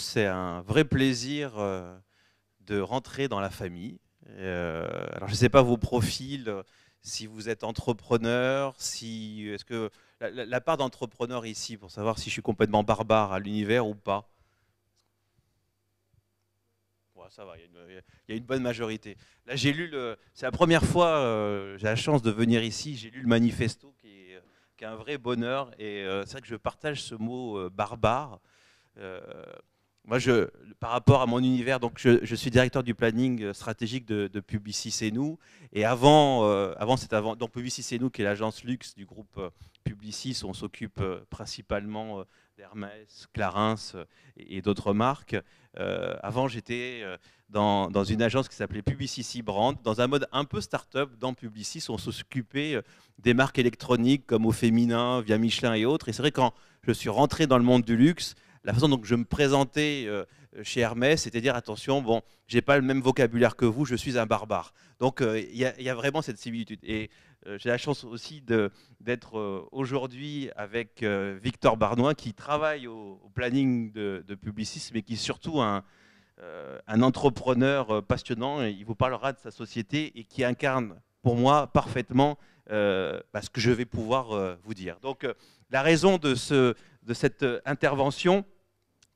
c'est un vrai plaisir de rentrer dans la famille. Alors, je ne sais pas vos profils, si vous êtes entrepreneur, si, est-ce que la part d'entrepreneur ici, pour savoir si je suis complètement barbare à l'univers ou pas. Ouais, ça va, il y a une bonne majorité. Là, c'est la première fois, j'ai la chance de venir ici, j'ai lu le manifesto qui est un vrai bonheur. Et c'est vrai que je partage ce mot barbare. Euh, Moi, par rapport à mon univers, donc je suis directeur du planning stratégique de Publicis C'est Nous. Et donc Publicis C'est Nous, qui est l'agence luxe du groupe Publicis, on s'occupe principalement d'Hermès, Clarins et d'autres marques. Avant, j'étais dans une agence qui s'appelait Publicis Brand, dans un mode un peu start-up. Dans Publicis, on s'occupait des marques électroniques comme au féminin, via Michelin et autres. Et c'est vrai, quand je suis rentré dans le monde du luxe, la façon dont je me présentais chez Hermès, c'était dire attention, bon, j'ai pas le même vocabulaire que vous, je suis un barbare. Donc il y a vraiment cette similitude. Et j'ai la chance aussi d'être aujourd'hui avec Victor Barnois, qui travaille au planning de Publicis, mais qui est surtout un entrepreneur passionnant. Et il vous parlera de sa société et qui incarne pour moi parfaitement ce que je vais pouvoir vous dire. Donc la raison de cette intervention,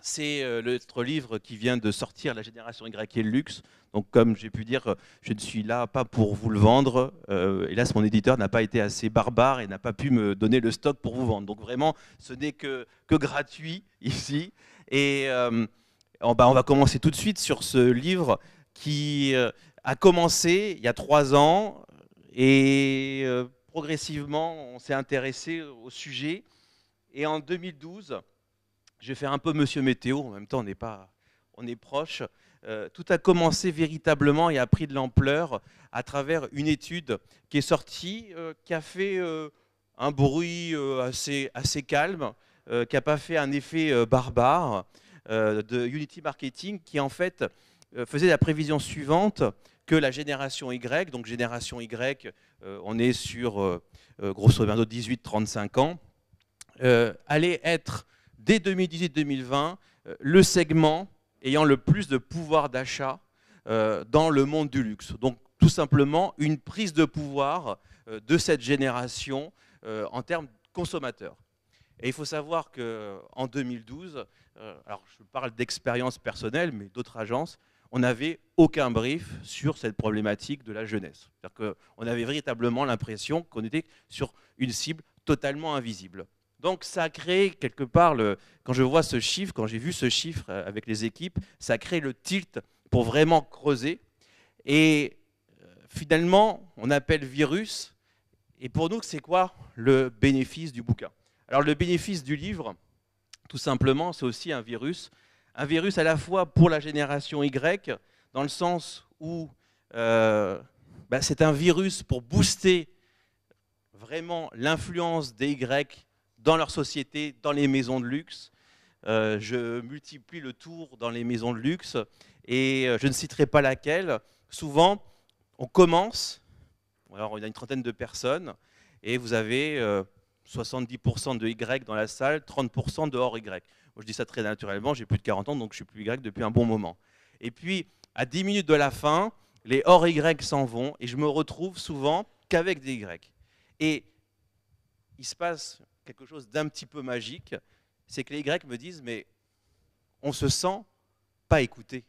c'est notre livre qui vient de sortir, La génération Y et le luxe. Donc, comme j'ai pu dire, je ne suis là pas pour vous le vendre. Hélas, mon éditeur n'a pas été assez barbare et n'a pas pu me donner le stock pour vous vendre. Donc, vraiment, ce n'est que gratuit ici. Et on va commencer tout de suite sur ce livre qui a commencé il y a 3 ans. Et progressivement, on s'est intéressé au sujet. Et en 2012, je vais faire un peu Monsieur Météo, en même temps on est proche. Tout a commencé véritablement et a pris de l'ampleur à travers une étude qui est sortie, qui a fait un bruit assez calme, qui n'a pas fait un effet barbare, de Unity Marketing, qui en fait faisait la prévision suivante, que la génération Y, donc génération Y, on est sur grosso modo 18-35 ans, allait être dès 2018-2020 le segment ayant le plus de pouvoir d'achat dans le monde du luxe. Donc tout simplement une prise de pouvoir de cette génération en termes consommateurs. Et il faut savoir qu'en 2012, alors je parle d'expérience personnelle, mais d'autres agences, on n'avait aucun brief sur cette problématique de la jeunesse. C'est-à-dire qu'on avait véritablement l'impression qu'on était sur une cible totalement invisible. Donc ça a créé quelque part, quand je vois ce chiffre, quand j'ai vu ce chiffre avec les équipes, ça a créé le tilt pour vraiment creuser. Et finalement, on appelle virus. Et pour nous, c'est quoi le bénéfice du bouquin? Alors le bénéfice du livre, tout simplement, c'est aussi un virus. Un virus à la fois pour la génération Y, dans le sens où c'est un virus pour booster vraiment l'influence des Y dans leur société, dans les maisons de luxe. Je multiplie le tour dans les maisons de luxe et je ne citerai pas laquelle. Souvent, on commence, alors il y a une trentaine de personnes, et vous avez 70% de Y dans la salle, 30% de hors Y. Moi, je dis ça très naturellement, j'ai plus de 40 ans, donc je suis plus Y depuis un bon moment. Et puis, à 10 minutes de la fin, les hors Y s'en vont, et je me retrouve souvent qu'avec des Y. Et il se passe quelque chose d'un petit peu magique, c'est que les Y me disent, mais on se sent pas écouté.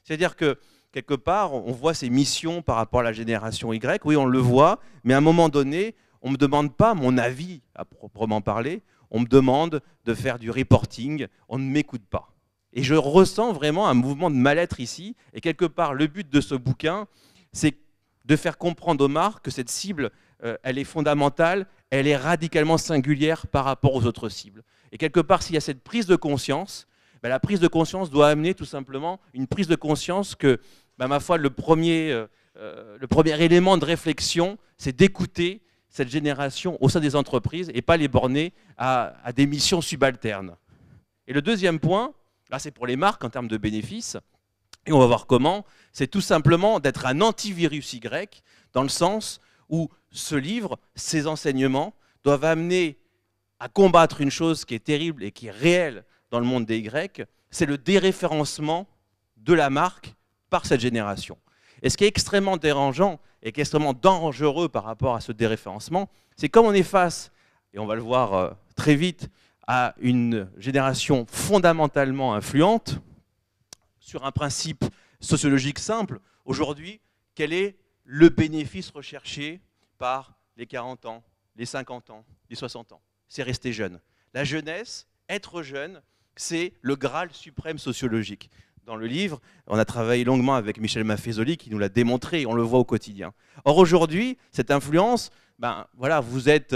C'est-à-dire que, quelque part, on voit ces missions par rapport à la génération Y, oui, on le voit, mais à un moment donné, on ne me demande pas mon avis à proprement parler, on me demande de faire du reporting, on ne m'écoute pas. Et je ressens vraiment un mouvement de mal-être ici, et quelque part, le but de ce bouquin, c'est de faire comprendre aux marques que cette cible, elle est fondamentale, elle est radicalement singulière par rapport aux autres cibles. Et quelque part, s'il y a cette prise de conscience, la prise de conscience doit amener tout simplement une prise de conscience que, ma foi, le premier élément de réflexion, c'est d'écouter cette génération au sein des entreprises et pas les borner à des missions subalternes. Et le deuxième point, là c'est pour les marques en termes de bénéfices, et on va voir comment, c'est tout simplement d'être un antivirus Y, dans le sens où ce livre, ces enseignements, doivent amener à combattre une chose qui est terrible et qui est réelle dans le monde des Y, c'est le déréférencement de la marque par cette génération. Et ce qui est extrêmement dérangeant et qui est extrêmement dangereux par rapport à ce déréférencement, c'est comme on est face, et on va le voir très vite, à une génération fondamentalement influente, sur un principe sociologique simple, aujourd'hui, quel est le bénéfice recherché par les 40 ans, les 50 ans, les 60 ans? C'est rester jeune. La jeunesse, être jeune, c'est le Graal suprême sociologique. Dans le livre, on a travaillé longuement avec Michel Maffezoli qui nous l'a démontré, et on le voit au quotidien. Or aujourd'hui, cette influence, voilà, vous êtes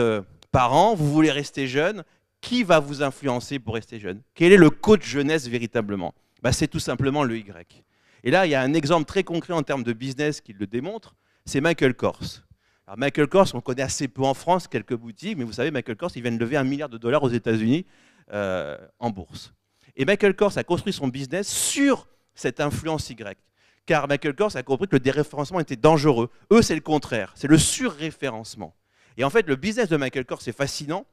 parent, vous voulez rester jeune, qui va vous influencer pour rester jeune? Quel est le coach jeunesse véritablement? C'est tout simplement le Y. Et là, il y a un exemple très concret en termes de business qui le démontre, c'est Michael Kors. Alors Michael Kors, on le connaît assez peu en France, quelques boutiques, mais vous savez, Michael Kors, il vient de lever $1 milliard aux États-Unis en bourse. Et Michael Kors a construit son business sur cette influence Y. Car Michael Kors a compris que le déréférencement était dangereux. Eux, c'est le contraire, c'est le surréférencement. Et en fait, le business de Michael Kors, c'est fascinant.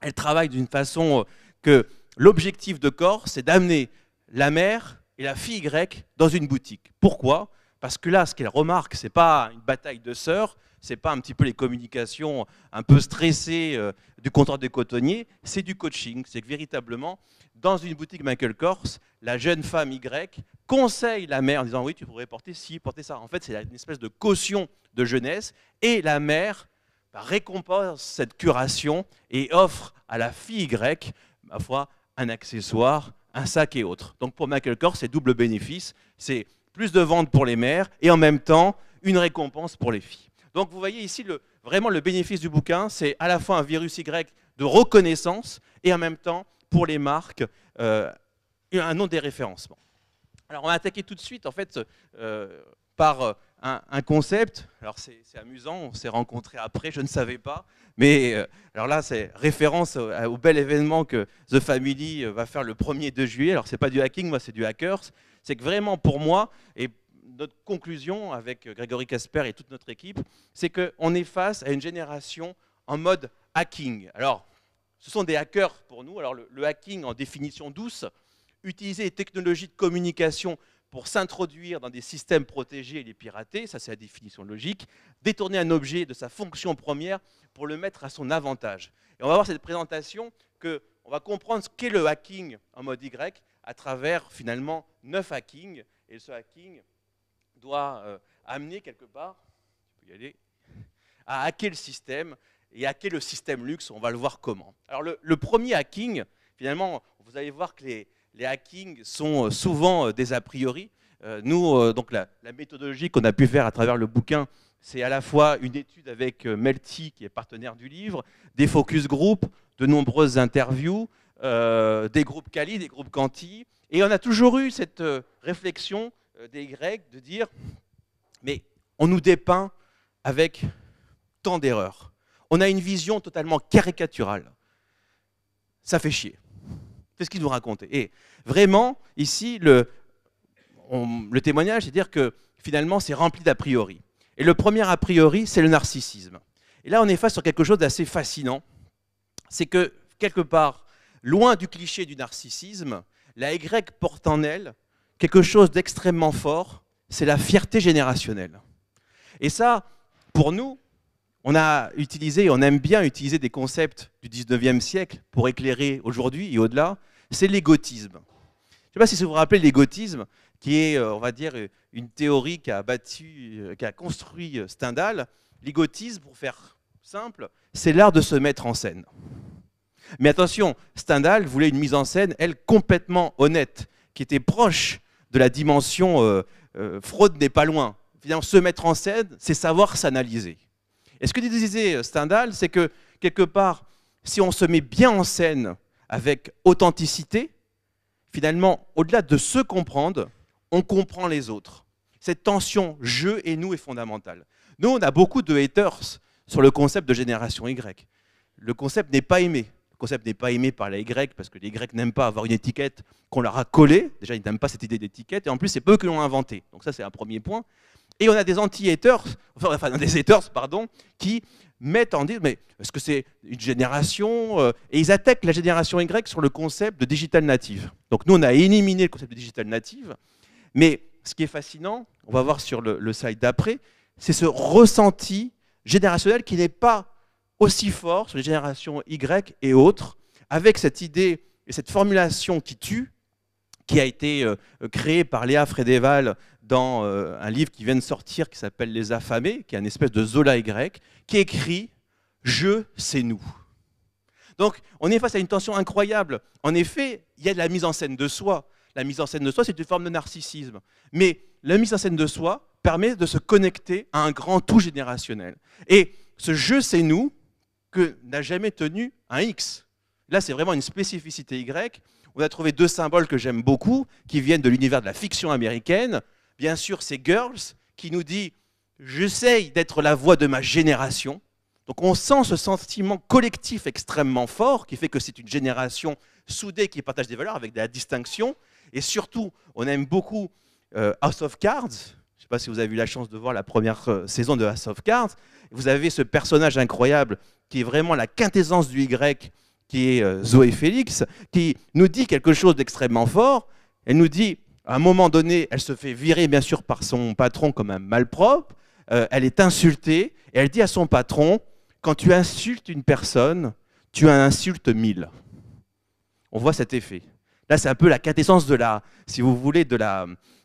Elle travaille d'une façon que l'objectif de Kors, c'est d'amener la mère et la fille Y dans une boutique. Pourquoi? Parce que là, ce qu'elle remarque, ce n'est pas une bataille de sœurs, ce n'est pas un petit peu les communications un peu stressées du comptoir des cotonniers, c'est du coaching. C'est que véritablement, dans une boutique Michael Kors, la jeune femme Y conseille la mère en disant « oui, tu pourrais porter ci, porter ça ». En fait, c'est une espèce de caution de jeunesse et la mère récompense cette curation et offre à la fille Y, ma foi, un accessoire, un sac et autres. Donc pour Michael Kors, c'est double bénéfice, c'est plus de ventes pour les mères et en même temps une récompense pour les filles. Donc vous voyez ici, vraiment le bénéfice du bouquin, c'est à la fois un virus Y de reconnaissance et en même temps pour les marques un non-déréférencement. Alors on va attaquer tout de suite en fait par un concept. Alors c'est amusant, on s'est rencontrés après, je ne savais pas. Mais alors là, c'est référence au bel événement que The Family va faire le 1er de juillet. Alors c'est pas du hacking, moi c'est du hackers. C'est que vraiment pour moi, et notre conclusion avec Grégory Casper et toute notre équipe, c'est qu'on est face à une génération en mode hacking. Alors, ce sont des hackers pour nous. Alors le hacking en définition douce, utiliser les technologies de communication pour s'introduire dans des systèmes protégés et les pirater, ça c'est la définition logique, détourner un objet de sa fonction première pour le mettre à son avantage. Et on va voir cette présentation qu'on va comprendre ce qu'est le hacking en mode Y à travers finalement 9 hackings. Et ce hacking doit amener quelque part, tu peux y aller, à hacker le système et hacker le système luxe, on va le voir comment. Alors le premier hacking, finalement, vous allez voir que les hackings sont souvent des a priori. Nous, donc la méthodologie qu'on a pu faire à travers le bouquin, c'est à la fois une étude avec Melty, qui est partenaire du livre, des focus group, de nombreuses interviews, des groupes Kali, des groupes Canti. Et on a toujours eu cette réflexion des Grecs de dire, mais on nous dépeint avec tant d'erreurs. On a une vision totalement caricaturale. Ça fait chier. C'est ce qu'ils nous racontaient. Et vraiment, ici, le témoignage, c'est dire que finalement, c'est rempli d'a priori. Et le premier a priori, c'est le narcissisme. Et là, on est face sur quelque chose d'assez fascinant. C'est que, quelque part, loin du cliché du narcissisme, la Y porte en elle quelque chose d'extrêmement fort, c'est la fierté générationnelle. Et ça, pour nous, on a utilisé, on aime bien utiliser des concepts du 19e siècle pour éclairer aujourd'hui et au-delà, c'est l'égotisme. Je ne sais pas si vous vous rappelez l'égotisme, qui est, on va dire, une théorie qui a construit Stendhal. L'égotisme, pour faire simple, c'est l'art de se mettre en scène. Mais attention, Stendhal voulait une mise en scène, elle, complètement honnête, qui était proche de la dimension Freud n'est pas loin. Finalement, se mettre en scène, c'est savoir s'analyser. Et ce que disait Stendhal, c'est que, quelque part, si on se met bien en scène avec authenticité, finalement, au-delà de se comprendre, on comprend les autres. Cette tension je et nous est fondamentale. Nous, on a beaucoup de haters sur le concept de génération Y. Le concept n'est pas aimé. Le concept n'est pas aimé par les Y parce que les Y n'aiment pas avoir une étiquette qu'on leur a collée. Déjà, ils n'aiment pas cette idée d'étiquette. Et en plus, c'est eux qui l'ont inventée. Donc ça, c'est un premier point. Et on a des anti-haters, enfin des haters, pardon, qui mettent en disant, mais est-ce que c'est une génération et ils attaquent la génération Y sur le concept de digital native. Donc nous, on a éliminé le concept de digital native, mais ce qui est fascinant, on va voir sur le slide d'après, c'est ce ressenti générationnel qui n'est pas aussi fort sur les générations Y et autres, avec cette idée et cette formulation qui tue, qui a été créée par Léa Frédéval dans un livre qui vient de sortir qui s'appelle Les Affamés, qui est une espèce de Zola Y, qui écrit « Je, c'est nous ». Donc on est face à une tension incroyable. En effet, il y a de la mise en scène de soi. La mise en scène de soi, c'est une forme de narcissisme. Mais la mise en scène de soi permet de se connecter à un grand tout générationnel. Et ce « je, c'est nous » que n'a jamais tenu un X. Là, c'est vraiment une spécificité Y. On a trouvé deux symboles que j'aime beaucoup, qui viennent de l'univers de la fiction américaine. Bien sûr, c'est Girls, qui nous dit « J'essaye d'être la voix de ma génération ». Donc on sent ce sentiment collectif extrêmement fort, qui fait que c'est une génération soudée qui partage des valeurs avec de la distinction. Et surtout, on aime beaucoup House of Cards. Je ne sais pas si vous avez eu la chance de voir la première saison de House of Cards. Vous avez ce personnage incroyable qui est vraiment la quintessence du Y, qui est Zoé Félix, qui nous dit quelque chose d'extrêmement fort. Elle nous dit, à un moment donné, elle se fait virer bien sûr par son patron comme un malpropre, elle est insultée, et elle dit à son patron, quand tu insultes une personne, tu en insultes 1000. On voit cet effet. Là, c'est un peu la quintessence de la, si vous voulez, de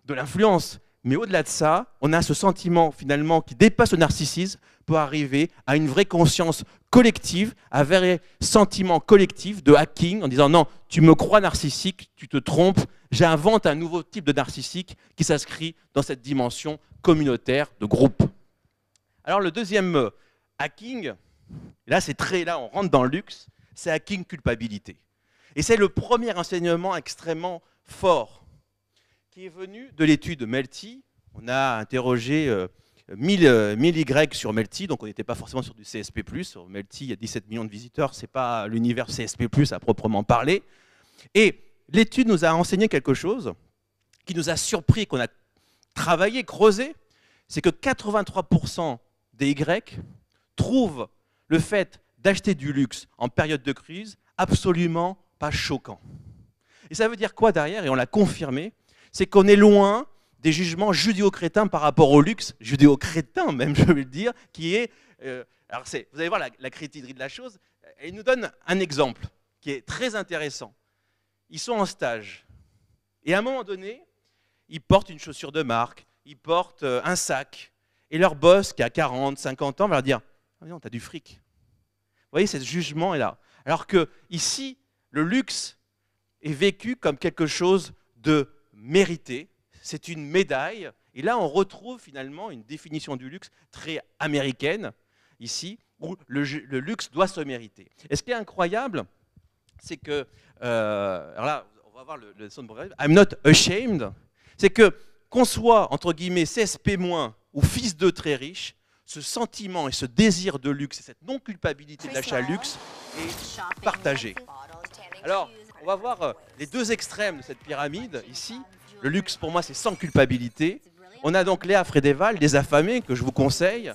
l'influence. Mais au-delà de ça, on a ce sentiment finalement qui dépasse le narcissisme pour arriver à une vraie conscience collective, un vrai sentiment collectif de hacking en disant non, tu me crois narcissique, tu te trompes, j'invente un nouveau type de narcissique qui s'inscrit dans cette dimension communautaire de groupe. Alors le deuxième hacking, là c'est très, là on rentre dans le luxe, c'est hacking culpabilité. Et c'est le premier enseignement extrêmement fort qui est venu de l'étude Melty. On a interrogé 1000 Y sur Melty, donc on n'était pas forcément sur du CSP+. Sur Melty, il y a 17 millions de visiteurs, ce n'est pas l'univers CSP+, à proprement parler. Et l'étude nous a enseigné quelque chose qui nous a surpris, qu'on a travaillé, creusé, c'est que 83% des Y trouvent le fait d'acheter du luxe en période de crise absolument pas choquant. Et ça veut dire quoi derrière? Et on l'a confirmé, c'est qu'on est loin des jugements judéo-crétins par rapport au luxe, judéo-crétin même, je veux le dire, qui est... alors vous allez voir la crétinerie de la chose, elle nous donne un exemple qui est très intéressant. Ils sont en stage, et à un moment donné, ils portent une chaussure de marque, ils portent un sac, et leur boss, qui a 40, 50 ans, va leur dire « Ah non, t'as du fric ». Vous voyez, ce jugement est là. Alors que ici, le luxe est vécu comme quelque chose de mérité, c'est une médaille, et là on retrouve finalement une définition du luxe très américaine, ici, où le luxe doit se mériter. Et ce qui est incroyable, c'est que, alors là, on va voir le son de programme, I'm not ashamed, c'est que qu'on soit, entre guillemets, CSP- ou fils de très riche, ce sentiment et ce désir de luxe et cette non-culpabilité de l'achat luxe est partagé. Alors, on va voir les deux extrêmes de cette pyramide ici. Le luxe, pour moi, c'est sans culpabilité. On a donc Léa Frédéval, Les Affamés, que je vous conseille.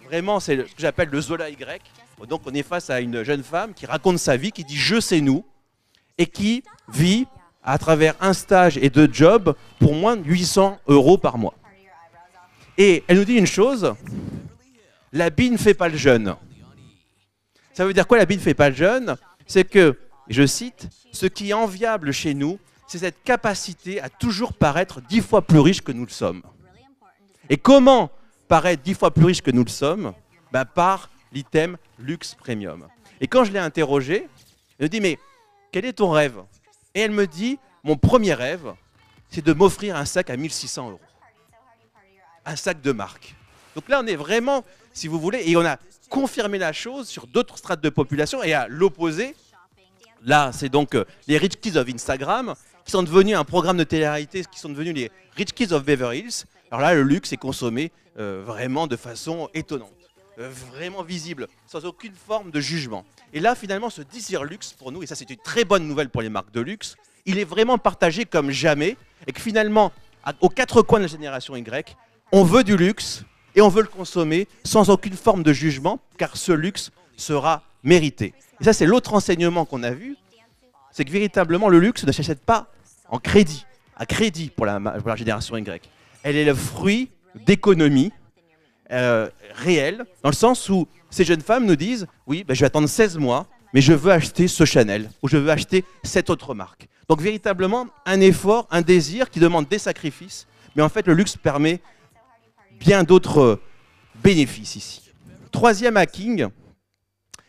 Vraiment, c'est ce que j'appelle le Zola Y. Donc, on est face à une jeune femme qui raconte sa vie, qui dit « je, c'est nous » et qui vit à travers un stage et 2 jobs pour moins de 800 € par mois. Et elle nous dit une chose, l'habit ne fait pas le jeune. Ça veut dire quoi, l'habit ne fait pas le jeune? C'est que, je cite, ce qui est enviable chez nous, c'est cette capacité à toujours paraître 10 fois plus riche que nous le sommes. Et comment paraître 10 fois plus riche que nous le sommes? Ben, par l'item luxe premium. Et quand je l'ai interrogée, elle me dit, mais quel est ton rêve? Et elle me dit, mon premier rêve, c'est de m'offrir un sac à 1 600 €. Un sac de marque. Donc là, on est vraiment, si vous voulez, et on a confirmé la chose sur d'autres strates de population, et à l'opposé, là, c'est donc les Rich Kids of Instagram, qui sont devenus un programme de télé-réalité, qui sont devenus les Rich Kids of Beverly Hills. Alors là, le luxe est consommé vraiment de façon étonnante, vraiment visible, sans aucune forme de jugement. Et là, finalement, ce désir luxe, pour nous, et ça c'est une très bonne nouvelle pour les marques de luxe, il est vraiment partagé comme jamais, et que finalement, aux 4 coins de la génération Y, on veut du luxe, et on veut le consommer sans aucune forme de jugement, car ce luxe sera mérité. Et ça, c'est l'autre enseignement qu'on a vu, c'est que véritablement, le luxe ne s'achète pas en crédit, à crédit pour la génération Y. Elle est le fruit d'économies réelles, dans le sens où ces jeunes femmes nous disent « Oui, ben, je vais attendre 16 mois, mais je veux acheter ce Chanel, ou je veux acheter cette autre marque. » Donc véritablement, un effort, un désir qui demande des sacrifices, mais en fait, le luxe permet bien d'autres bénéfices ici. Troisième hacking,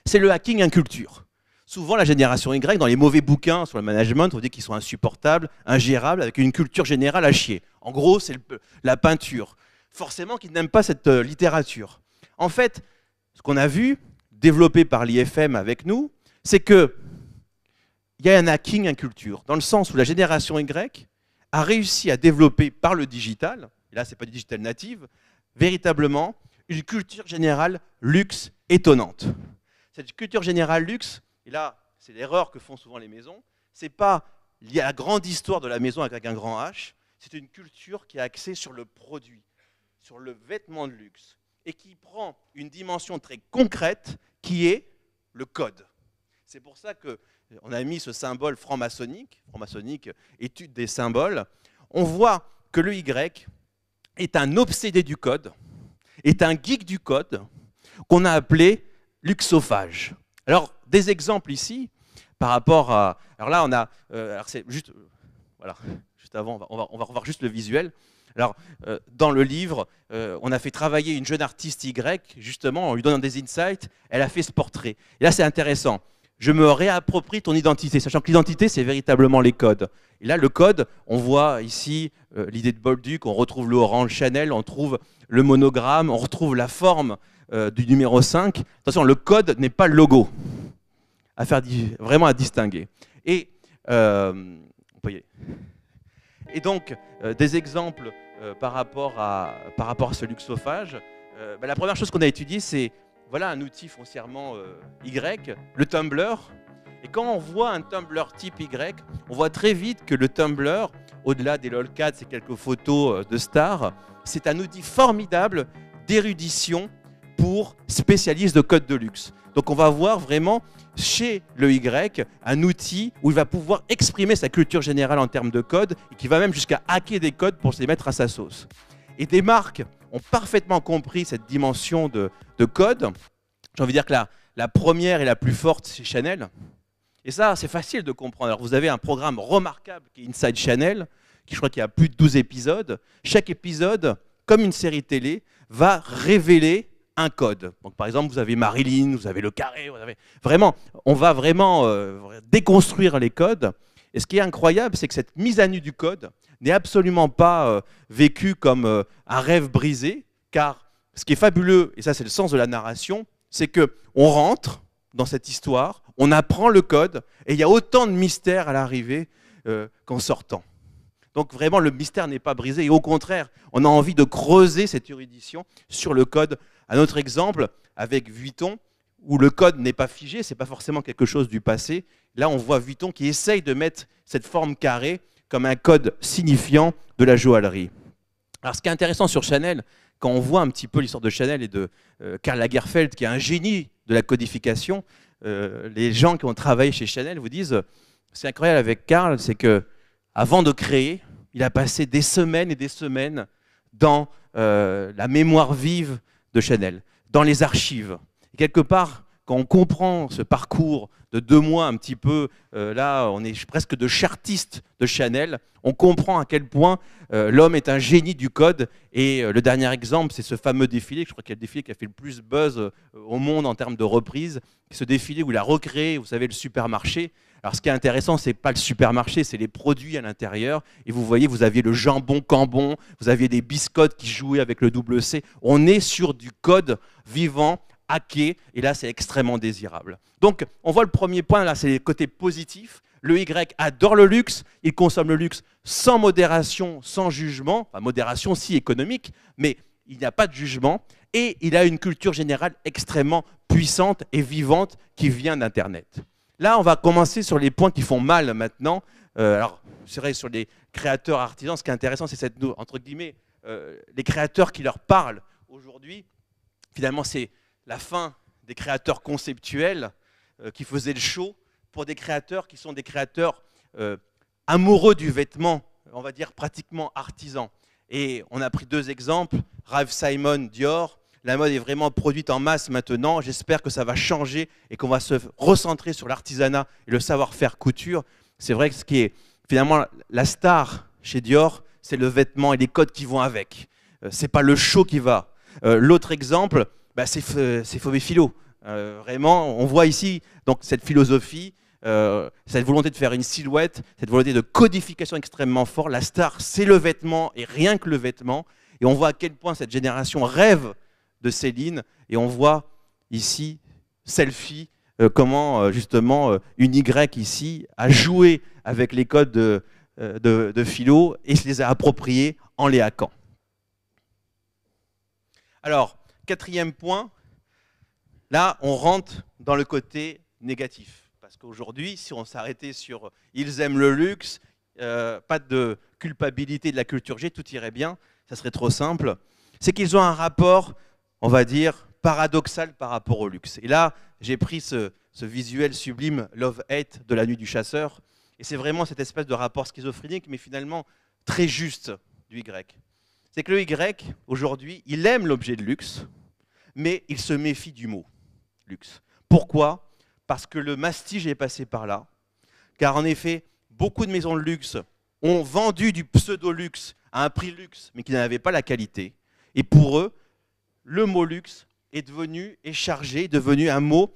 c'est le hacking inculture. Souvent, la génération Y, dans les mauvais bouquins sur le management, on dit qu'ils sont insupportables, ingérables, avec une culture générale à chier. En gros, c'est la peinture. Forcément qu'ils n'aiment pas cette littérature. En fait, ce qu'on a vu, développé par l'IFM avec nous, c'est qu'il y a un hacking inculture, dans le sens où la génération Y a réussi à développer par le digital, et là, ce n'est pas du digital native, véritablement une culture générale luxe étonnante. Cette culture générale luxe, et là, c'est l'erreur que font souvent les maisons, c'est pas lié à la grande histoire de la maison avec un grand H, c'est une culture qui est axée sur le produit, sur le vêtement de luxe, et qui prend une dimension très concrète qui est le code. C'est pour ça qu'on a mis ce symbole franc-maçonnique, étude des symboles. On voit que le Y est un obsédé du code, est un geek du code, qu'on a appelé luxophage. Alors, des exemples ici, par rapport à... Alors là, on a... alors c'est juste... voilà, juste avant, on va revoir juste le visuel. Alors, dans le livre, on a fait travailler une jeune artiste Y, justement, en lui donnant des insights, elle a fait ce portrait. Et là, c'est intéressant. Je me réapproprie ton identité, sachant que l'identité, c'est véritablement les codes. Et là, le code, on voit ici l'idée de Bolduc, on retrouve le orange Chanel, on trouve le monogramme, on retrouve la forme du numéro 5. Attention, le code n'est pas le logo, vraiment à distinguer. Et, et donc, des exemples par rapport à ce luxophage. La première chose qu'on a étudiée, c'est voilà un outil foncièrement Y, le Tumblr. Et quand on voit un Tumblr type Y, on voit très vite que le Tumblr, au-delà des lolcats et quelques photos de stars, c'est un outil formidable d'érudition pour spécialistes de code de luxe. Donc on va voir vraiment chez le Y un outil où il va pouvoir exprimer sa culture générale en termes de code et qui va même jusqu'à hacker des codes pour se les mettre à sa sauce. Et des marques ont parfaitement compris cette dimension de code. J'ai envie de dire que la première et la plus forte, c'est Chanel. Et ça, c'est facile de comprendre. Alors vous avez un programme remarquable qui est Inside Chanel, qui je crois qu'il y a plus de 12 épisodes. Chaque épisode, comme une série télé, va révéler un code. Donc, par exemple, vous avez Marilyn, vous avez le carré, on va vraiment déconstruire les codes. Et ce qui est incroyable, c'est que cette mise à nu du code n'est absolument pas vécue comme un rêve brisé, car ce qui est fabuleux, et ça c'est le sens de la narration, c'est qu'on rentre dans cette histoire, on apprend le code, et il y a autant de mystères à l'arrivée qu'en sortant. Donc vraiment, le mystère n'est pas brisé, et au contraire, on a envie de creuser cette érudition sur le code. Un autre exemple, avec Vuitton, où le code n'est pas figé, ce n'est pas forcément quelque chose du passé. Là, on voit Vuitton qui essaye de mettre cette forme carrée comme un code signifiant de la joaillerie. Alors, ce qui est intéressant sur Chanel, quand on voit un petit peu l'histoire de Chanel et de Karl Lagerfeld, qui est un génie de la codification, les gens qui ont travaillé chez Chanel vous disent, c'est incroyable avec Karl, c'est que avant de créer, il a passé des semaines et des semaines dans la mémoire vive de Chanel, dans les archives. Et quelque part, quand on comprend ce parcours de 2 mois un petit peu, là on est presque de chartiste de Chanel, on comprend à quel point l'homme est un génie du code. Et le dernier exemple, c'est ce fameux défilé, je crois qu'il y a le défilé qui a fait le plus buzz au monde en termes de reprise, ce défilé où il a recréé, vous savez, le supermarché. Alors ce qui est intéressant, ce n'est pas le supermarché, c'est les produits à l'intérieur. Et vous voyez, vous aviez le jambon Cambon, vous aviez des biscottes qui jouaient avec le double C. On est sur du code vivant, hacké, et là c'est extrêmement désirable. Donc on voit le premier point, là c'est les côtés positifs. Le Y adore le luxe, il consomme le luxe sans modération, sans jugement, enfin modération si économique, mais il n'y a pas de jugement, et il a une culture générale extrêmement puissante et vivante qui vient d'Internet. Là, on va commencer sur les points qui font mal maintenant. Alors, c'est vrai, sur les créateurs artisans, ce qui est intéressant, c'est cette, entre guillemets, les créateurs qui leur parlent aujourd'hui, finalement, c'est la fin des créateurs conceptuels qui faisaient le show pour des créateurs qui sont des créateurs amoureux du vêtement, on va dire pratiquement artisans. Et on a pris 2 exemples, Ralph Simon, Dior. La mode est vraiment produite en masse maintenant. J'espère que ça va changer et qu'on va se recentrer sur l'artisanat et le savoir-faire couture. C'est vrai que ce qui est finalement la star chez Dior, c'est le vêtement et les codes qui vont avec. C'est pas le show qui va. L'autre exemple, bah, c'est Fauve & Philo. Vraiment, on voit ici donc, cette philosophie, cette volonté de faire une silhouette, cette volonté de codification extrêmement forte. La star, c'est le vêtement et rien que le vêtement. Et on voit à quel point cette génération rêve de Céline. Et on voit ici, selfie, comment justement une Y ici a joué avec les codes de philo et se les a appropriés en les hackant. Alors, 4e point, là on rentre dans le côté négatif. Parce qu'aujourd'hui, si on s'arrêtait sur « ils aiment le luxe », pas de culpabilité de la culture G, tout irait bien, ça serait trop simple. C'est qu'ils ont un rapport, on va dire, paradoxal par rapport au luxe. Et là, j'ai pris ce visuel sublime « Love-Hate » de La Nuit du Chasseur. Et c'est vraiment cette espèce de rapport schizophrénique, mais finalement très juste du Y. C'est que le Y, aujourd'hui, il aime l'objet de luxe, mais il se méfie du mot luxe. Pourquoi ? Parce que le mastige est passé par là. Car en effet, beaucoup de maisons de luxe ont vendu du pseudo-luxe à un prix luxe, mais qui n'avait pas la qualité. Et pour eux, le mot luxe est chargé, est devenu un mot,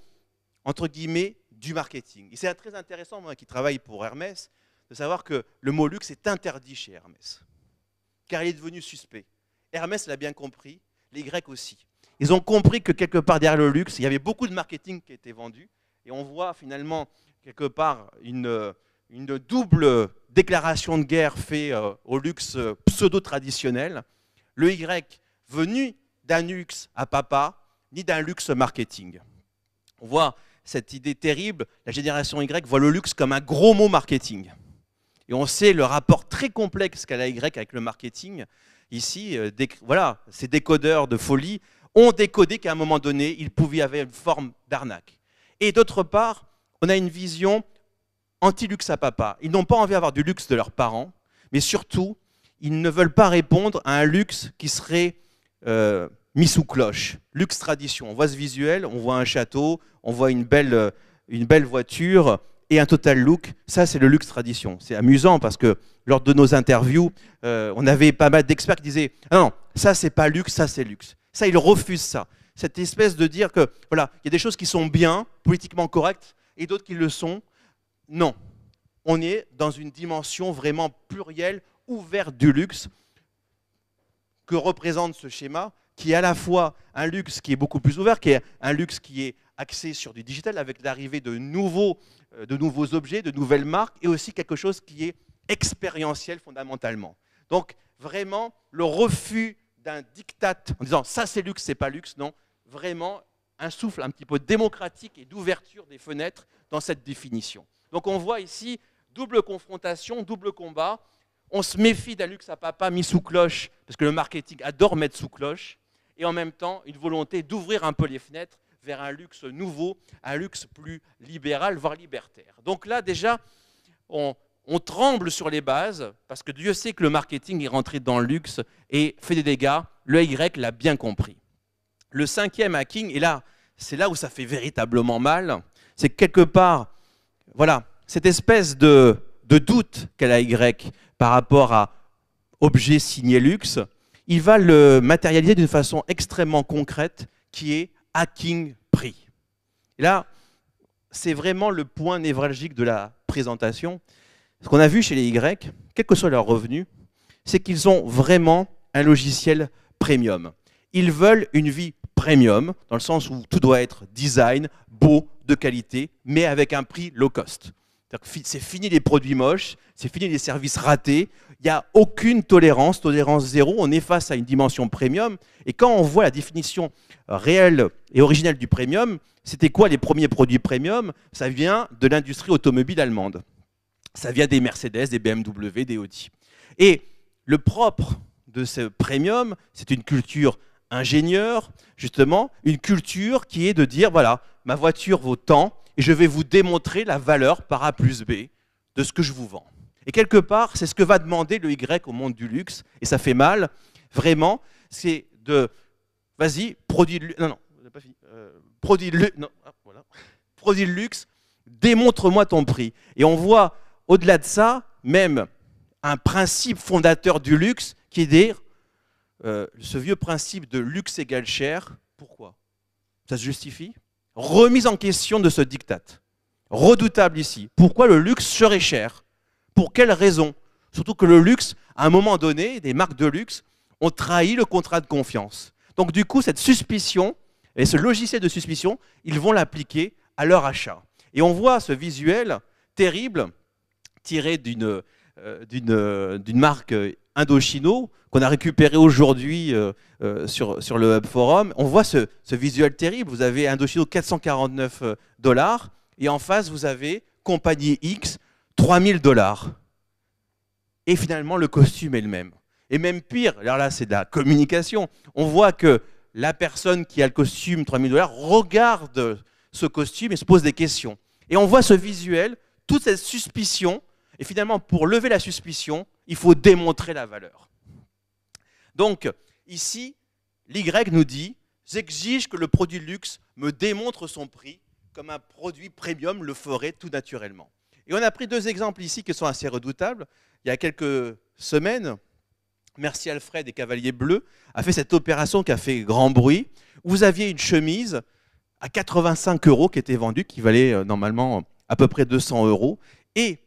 entre guillemets, du marketing. Et c'est très intéressant, moi qui travaille pour Hermès, de savoir que le mot luxe est interdit chez Hermès. Car il est devenu suspect. Hermès l'a bien compris, les Grecs aussi. Ils ont compris que quelque part derrière le luxe, il y avait beaucoup de marketing qui était vendu. Et on voit finalement quelque part une double déclaration de guerre faite au luxe pseudo-traditionnel. Le Y venu d'un luxe à papa, ni d'un luxe marketing. On voit cette idée terrible, la génération Y voit le luxe comme un gros mot marketing. Et on sait le rapport très complexe qu'a la Y avec le marketing. Ici, voilà, ces décodeurs de folie ont décodé qu'à un moment donné, il pouvait y avoir une forme d'arnaque. Et d'autre part, on a une vision anti-luxe à papa. Ils n'ont pas envie d'avoir du luxe de leurs parents, mais surtout, ils ne veulent pas répondre à un luxe qui serait mis sous cloche. Luxe tradition. On voit ce visuel, on voit un château, on voit une belle voiture et un total look. Ça, c'est le luxe tradition. C'est amusant parce que lors de nos interviews, on avait pas mal d'experts qui disaient « Non, ça, c'est pas luxe, ça, c'est luxe ». Ça, ils refusent ça. Cette espèce de dire que, voilà, il y a des choses qui sont bien, politiquement correctes, et d'autres qui le sont. Non. On est dans une dimension vraiment plurielle, ouverte du luxe, que représente ce schéma, qui est à la fois un luxe qui est beaucoup plus ouvert, qui est un luxe qui est axé sur du digital, avec l'arrivée de nouveaux objets, de nouvelles marques, et aussi quelque chose qui est expérientiel fondamentalement. Donc, vraiment, le refus d'un diktat en disant « ça c'est luxe, c'est pas luxe », non, vraiment un souffle un petit peu démocratique et d'ouverture des fenêtres dans cette définition. Donc on voit ici double confrontation, double combat. On se méfie d'un luxe à papa mis sous cloche, parce que le marketing adore mettre sous cloche, et en même temps une volonté d'ouvrir un peu les fenêtres vers un luxe nouveau, un luxe plus libéral, voire libertaire. Donc là déjà, on tremble sur les bases, parce que Dieu sait que le marketing est rentré dans le luxe et fait des dégâts. Le Y l'a bien compris. Le 5e hacking, et là, c'est là où ça fait véritablement mal, c'est quelque part, voilà, cette espèce de doute qu'a la Y par rapport à objet signé luxe, il va le matérialiser d'une façon extrêmement concrète, qui est hacking prix. Et là, c'est vraiment le point névralgique de la présentation. Ce qu'on a vu chez les Y, quel que soit leur revenu, c'est qu'ils ont vraiment un logiciel premium. Ils veulent une vie premium, dans le sens où tout doit être design, beau, de qualité, mais avec un prix low cost. C'est fini les produits moches, c'est fini les services ratés, il n'y a aucune tolérance zéro, on est face à une dimension premium. Et quand on voit la définition réelle et originelle du premium, c'était quoi les premiers produits premium? Ça vient de l'industrie automobile allemande. Ça vient des Mercedes, des BMW, des Audi. Et le propre de ce premium, c'est une culture ingénieur, justement, une culture qui est de dire, voilà, ma voiture vaut tant, et je vais vous démontrer la valeur par A plus B de ce que je vous vends. Et quelque part, c'est ce que va demander le Y au monde du luxe, et ça fait mal, vraiment, c'est de, vas-y, produit de luxe, non, pas fini, produit de luxe, non, voilà, produit de luxe, démontre-moi ton prix. Et on voit, au-delà de ça, même un principe fondateur du luxe, qui est dire, ce vieux principe de luxe égale cher, pourquoi? Ça se justifie? Remise en question de ce diktat. Redoutable ici. Pourquoi le luxe serait cher? Pour quelles raisons? Surtout que le luxe, à un moment donné, des marques de luxe ont trahi le contrat de confiance. Donc du coup, cette suspicion, et ce logiciel de suspicion, ils vont l'appliquer à leur achat. Et on voit ce visuel terrible tiré d'une marque Indochino qu'on a récupéré aujourd'hui sur le Hub Forum. On voit ce visuel terrible. Vous avez Indochino 449 $, et en face, vous avez Compagnie X, 3000 $. Et finalement, le costume est le même. Et même pire, alors là, c'est de la communication. On voit que la personne qui a le costume 3000 $ regarde ce costume et se pose des questions. Et on voit ce visuel, toute cette suspicion. Et finalement, pour lever la suspicion, il faut démontrer la valeur. Donc, ici, l'Y nous dit « J'exige que le produit de luxe me démontre son prix comme un produit premium le ferait tout naturellement. » Et on a pris deux exemples ici qui sont assez redoutables. Il y a quelques semaines, Merci Alfred et Cavalier Bleu a fait cette opération qui a fait grand bruit. Vous aviez une chemise à 85 € qui était vendue, qui valait normalement à peu près 200 €. Et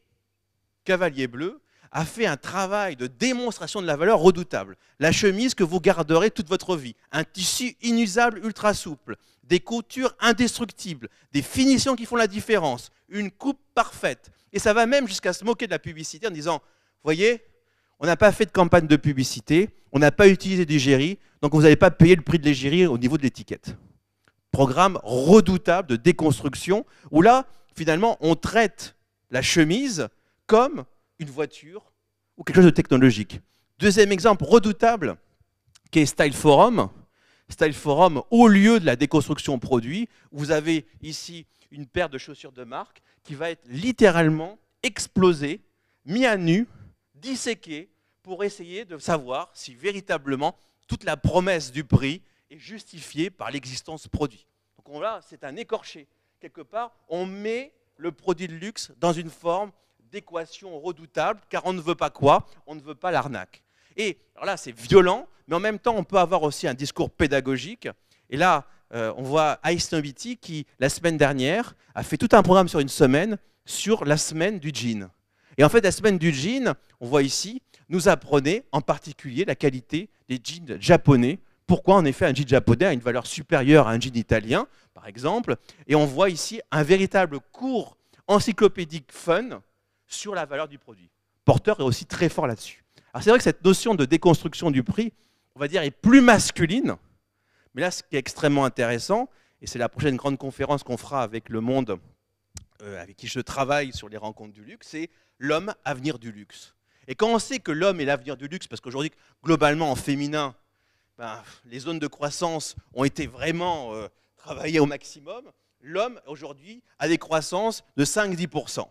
Cavalier Bleu a fait un travail de démonstration de la valeur redoutable. La chemise que vous garderez toute votre vie, un tissu inusable ultra souple, des coutures indestructibles, des finitions qui font la différence, une coupe parfaite. Et ça va même jusqu'à se moquer de la publicité en disant, voyez, on n'a pas fait de campagne de publicité, on n'a pas utilisé d'égérie, donc vous n'allez pas payer le prix de l'égérie au niveau de l'étiquette. Programme redoutable de déconstruction, où là, finalement, on traite la chemise comme une voiture ou quelque chose de technologique. Deuxième exemple redoutable, qui est Style Forum. Style Forum, au lieu de la déconstruction produit, vous avez ici une paire de chaussures de marque qui va être littéralement explosée, mis à nu, disséquée, pour essayer de savoir si véritablement toute la promesse du prix est justifiée par l'existence produit. Donc là, c'est un écorché. Quelque part, on met le produit de luxe dans une forme d'équation redoutable, car on ne veut pas quoi? On ne veut pas l'arnaque. Et alors là, c'est violent, mais en même temps, on peut avoir aussi un discours pédagogique. Et là, on voit Ice Nobity qui, la semaine dernière, a fait tout un programme sur une semaine sur la semaine du jean. Et en fait, la semaine du jean, on voit ici, nous apprenait en particulier la qualité des jeans japonais. Pourquoi en effet un jean japonais a une valeur supérieure à un jean italien, par exemple. Et on voit ici un véritable cours encyclopédique fun sur la valeur du produit. Porter est aussi très fort là-dessus. Alors c'est vrai que cette notion de déconstruction du prix, on va dire, est plus masculine. Mais là, ce qui est extrêmement intéressant, et c'est la prochaine grande conférence qu'on fera avec Le Monde, avec qui je travaille sur les rencontres du luxe, c'est l'homme avenir du luxe. Et quand on sait que l'homme est l'avenir du luxe, parce qu'aujourd'hui, globalement, en féminin, ben, les zones de croissance ont été vraiment travaillées au maximum, l'homme, aujourd'hui, a des croissances de 5-10%.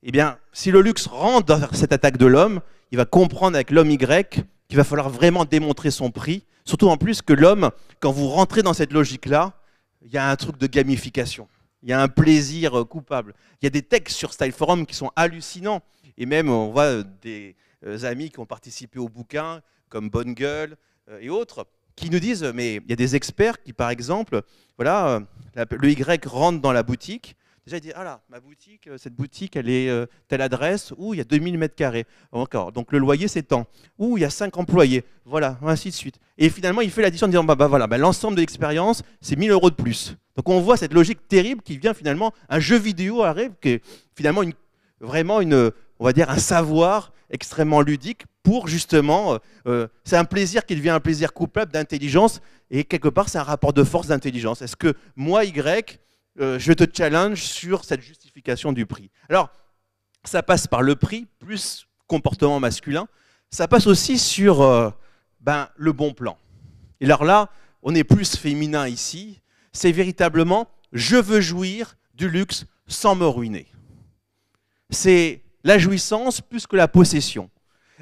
Eh bien, si le luxe rentre dans cette attaque de l'homme, il va comprendre avec l'homme Y qu'il va falloir vraiment démontrer son prix, surtout en plus que l'homme, quand vous rentrez dans cette logique-là, il y a un truc de gamification. Il y a un plaisir coupable. Il y a des textes sur Style Forum qui sont hallucinants. Et même, on voit des amis qui ont participé au bouquin, comme Bonne Gueule et autres, qui nous disent, mais il y a des experts qui, par exemple, voilà, le Y rentre dans la boutique. Déjà, il dit, ah là, ma boutique, cette boutique, elle est telle adresse, où il y a 2000 mètres carrés. Encore. Donc le loyer, c'est tant. Où il y a 5 employés. Voilà, ainsi de suite. Et finalement, il fait l'addition en disant, voilà, l'ensemble de l'expérience, c'est 1000 € de plus. Donc on voit cette logique terrible qui vient finalement, un jeu vidéo arrive, qui est finalement vraiment on va dire, un savoir extrêmement ludique pour justement, c'est un plaisir qui devient un plaisir coupable d'intelligence, et quelque part, c'est un rapport de force d'intelligence. Est-ce que moi, Y, je te challenge sur cette justification du prix. Alors, ça passe par le prix, plus comportement masculin. Ça passe aussi sur le bon plan. Et alors là, on est plus féminin ici, c'est véritablement « je veux jouir du luxe sans me ruiner ». C'est la jouissance plus que la possession.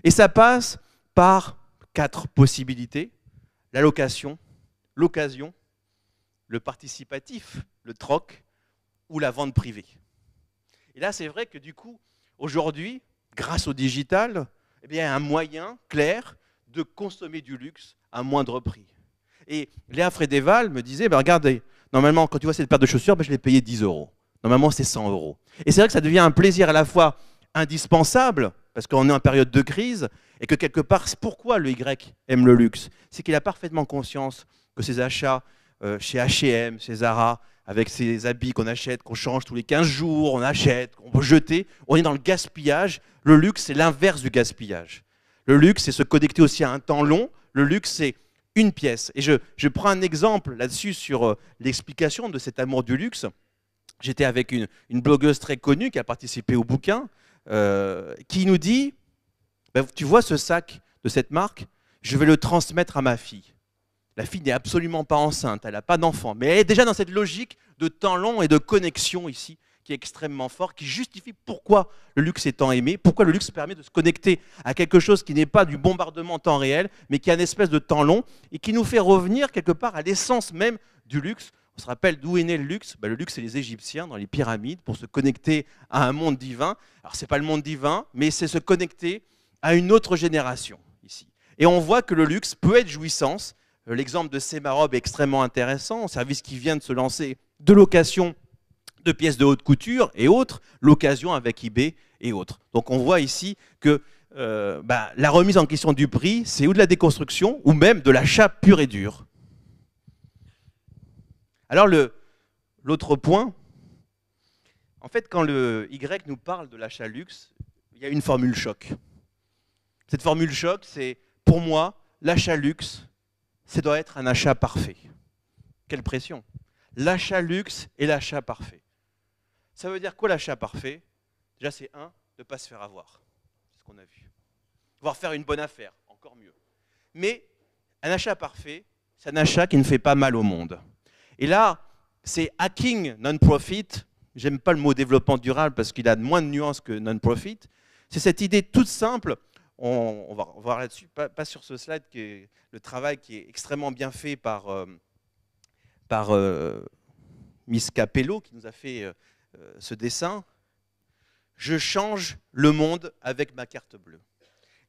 Et ça passe par 4 possibilités: la location, l'occasion, le participatif, le troc ou la vente privée. Et là, c'est vrai que du coup, aujourd'hui, grâce au digital, eh bien, il y a un moyen clair de consommer du luxe à moindre prix. Et Léa Frédéval me disait, regardez, normalement, quand tu vois cette paire de chaussures, je l'ai payé 10 €. Normalement, c'est 100 €. Et c'est vrai que ça devient un plaisir à la fois indispensable, parce qu'on est en période de crise, et que quelque part, pourquoi le Y aime le luxe? C'est qu'il a parfaitement conscience que ses achats chez H&M, chez Zara, avec ces habits qu'on achète, qu'on change tous les 15 jours, on achète, qu'on peut jeter, on est dans le gaspillage. Le luxe, c'est l'inverse du gaspillage. Le luxe, c'est se connecter aussi à un temps long. Le luxe, c'est une pièce. Et je prends un exemple là-dessus sur l'explication de cet amour du luxe. J'étais avec une blogueuse très connue qui a participé au bouquin, qui nous dit, tu vois ce sac de cette marque, je vais le transmettre à ma fille. La fille n'est absolument pas enceinte, elle n'a pas d'enfant, mais elle est déjà dans cette logique de temps long et de connexion ici, qui est extrêmement fort, qui justifie pourquoi le luxe est tant aimé, pourquoi le luxe permet de se connecter à quelque chose qui n'est pas du bombardement temps réel, mais qui a une espèce de temps long, et qui nous fait revenir quelque part à l'essence même du luxe. On se rappelle d'où est né le luxe? Le luxe, c'est les Égyptiens dans les pyramides, pour se connecter à un monde divin. Alors, ce n'est pas le monde divin, mais c'est se connecter à une autre génération ici. Et on voit que le luxe peut être jouissance. L'exemple de Semarobes est extrêmement intéressant, un service qui vient de se lancer de location de pièces de haute couture et autres, l'occasion avec eBay et autres. Donc on voit ici que la remise en question du prix, c'est ou de la déconstruction ou même de l'achat pur et dur. Alors l'autre point, en fait quand le Y nous parle de l'achat luxe, il y a une formule choc. Cette formule choc, c'est pour moi, l'achat luxe, ça doit être un achat parfait. Quelle pression! L'achat luxe et l'achat parfait. Ça veut dire quoi l'achat parfait? Déjà, c'est de ne pas se faire avoir. C'est ce qu'on a vu. Voire faire une bonne affaire, encore mieux. Mais un achat parfait, c'est un achat qui ne fait pas mal au monde. Et là, c'est hacking non-profit. J'aime pas le mot développement durable parce qu'il a moins de nuances que non-profit. C'est cette idée toute simple. On va voir là-dessus, pas sur ce slide, qui est le travail qui est extrêmement bien fait par Miss Capello, qui nous a fait ce dessin. Je change le monde avec ma carte bleue.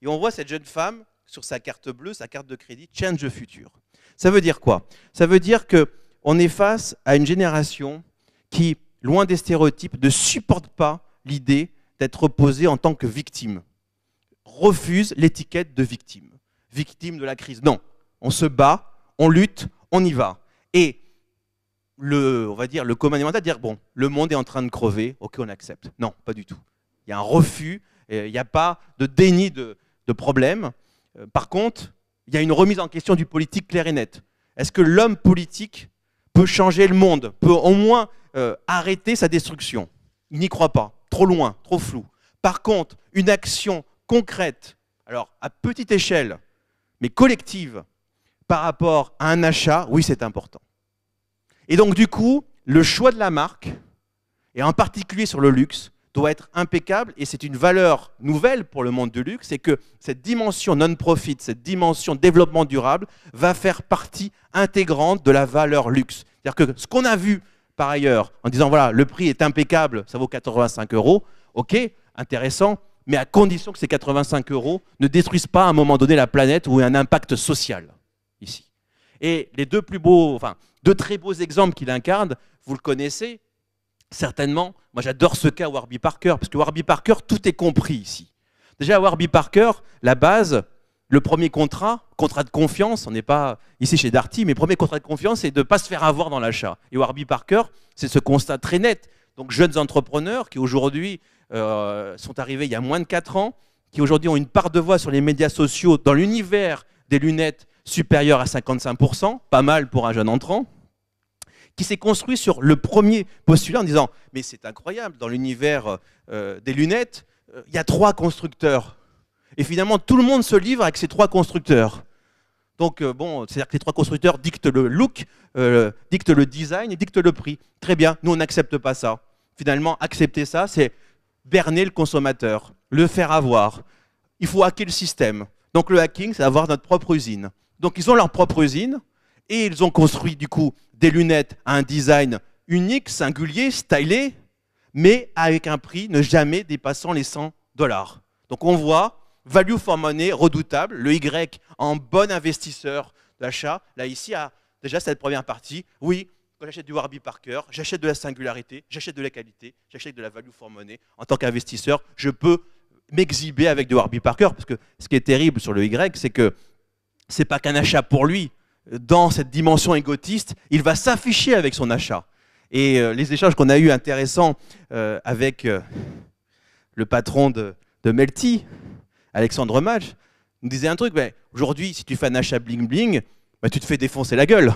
Et on voit cette jeune femme sur sa carte bleue, sa carte de crédit, Change the Future. Ça veut dire quoi? Ça veut dire qu'on est face à une génération qui, loin des stéréotypes, ne supporte pas l'idée d'être posée en tant que victime. Refuse l'étiquette de victime. Victime de la crise. Non, on se bat, on lutte, on y va. Et on va dire le commun des mortels, dire bon, le monde est en train de crever, ok, on accepte. Non, pas du tout. Il y a un refus, il n'y a pas de déni de problème. Par contre, il y a une remise en question du politique clair et net. Est-ce que l'homme politique peut changer le monde, peut au moins arrêter sa destruction? Il n'y croit pas, trop loin, trop flou. Par contre, une action concrète, alors à petite échelle, mais collective, par rapport à un achat, oui, c'est important. Et donc, du coup, le choix de la marque, et en particulier sur le luxe, doit être impeccable, et c'est une valeur nouvelle pour le monde du luxe, c'est que cette dimension non-profit, cette dimension développement durable, va faire partie intégrante de la valeur luxe. C'est-à-dire que ce qu'on a vu par ailleurs, en disant, voilà, le prix est impeccable, ça vaut 85 €, ok, intéressant, mais à condition que ces 85 € ne détruisent pas à un moment donné la planète ou un impact social, ici. Et les deux très beaux exemples qu'il incarne, vous le connaissez certainement. Moi, j'adore ce cas Warby Parker, parce que Warby Parker, tout est compris ici. Déjà, Warby Parker, la base, le premier contrat de confiance, on n'est pas ici chez Darty, mais le premier contrat de confiance, c'est de ne pas se faire avoir dans l'achat. Et Warby Parker, c'est ce constat très net. Donc, jeunes entrepreneurs qui aujourd'hui sont arrivés il y a moins de 4 ans, qui aujourd'hui ont une part de voix sur les médias sociaux dans l'univers des lunettes supérieure à 55%, pas mal pour un jeune entrant, qui s'est construit sur le premier postulat en disant « mais c'est incroyable, dans l'univers des lunettes, il y a 3 constructeurs. Et finalement, tout le monde se livre avec ces 3 constructeurs. Donc, bon, c'est-à-dire que les trois constructeurs dictent le look, dictent le design et dictent le prix. Très bien, nous, on n'accepte pas ça. Finalement, accepter ça, c'est berner le consommateur, le faire avoir. Il faut hacker le système. Donc, le hacking, c'est avoir notre propre usine. Donc, ils ont leur propre usine et ils ont construit, du coup, des lunettes à un design unique, singulier, stylé, mais avec un prix ne jamais dépassant les $100. Donc, on voit value for money redoutable, le Y en bon investisseur d'achat. Là, ici, déjà, cette première partie. Oui, quand j'achète du Warby Parker, j'achète de la singularité, j'achète de la qualité, j'achète de la value for money. En tant qu'investisseur, je peux m'exhiber avec du Warby Parker. Parce que ce qui est terrible sur le Y, c'est que ce n'est pas qu'un achat pour lui. Dans cette dimension égotiste, il va s'afficher avec son achat. Et les échanges qu'on a eus intéressants avec le patron de Melty, Alexandre Maj, nous disait un truc, ben, aujourd'hui, si tu fais un achat bling-bling, ben, tu te fais défoncer la gueule.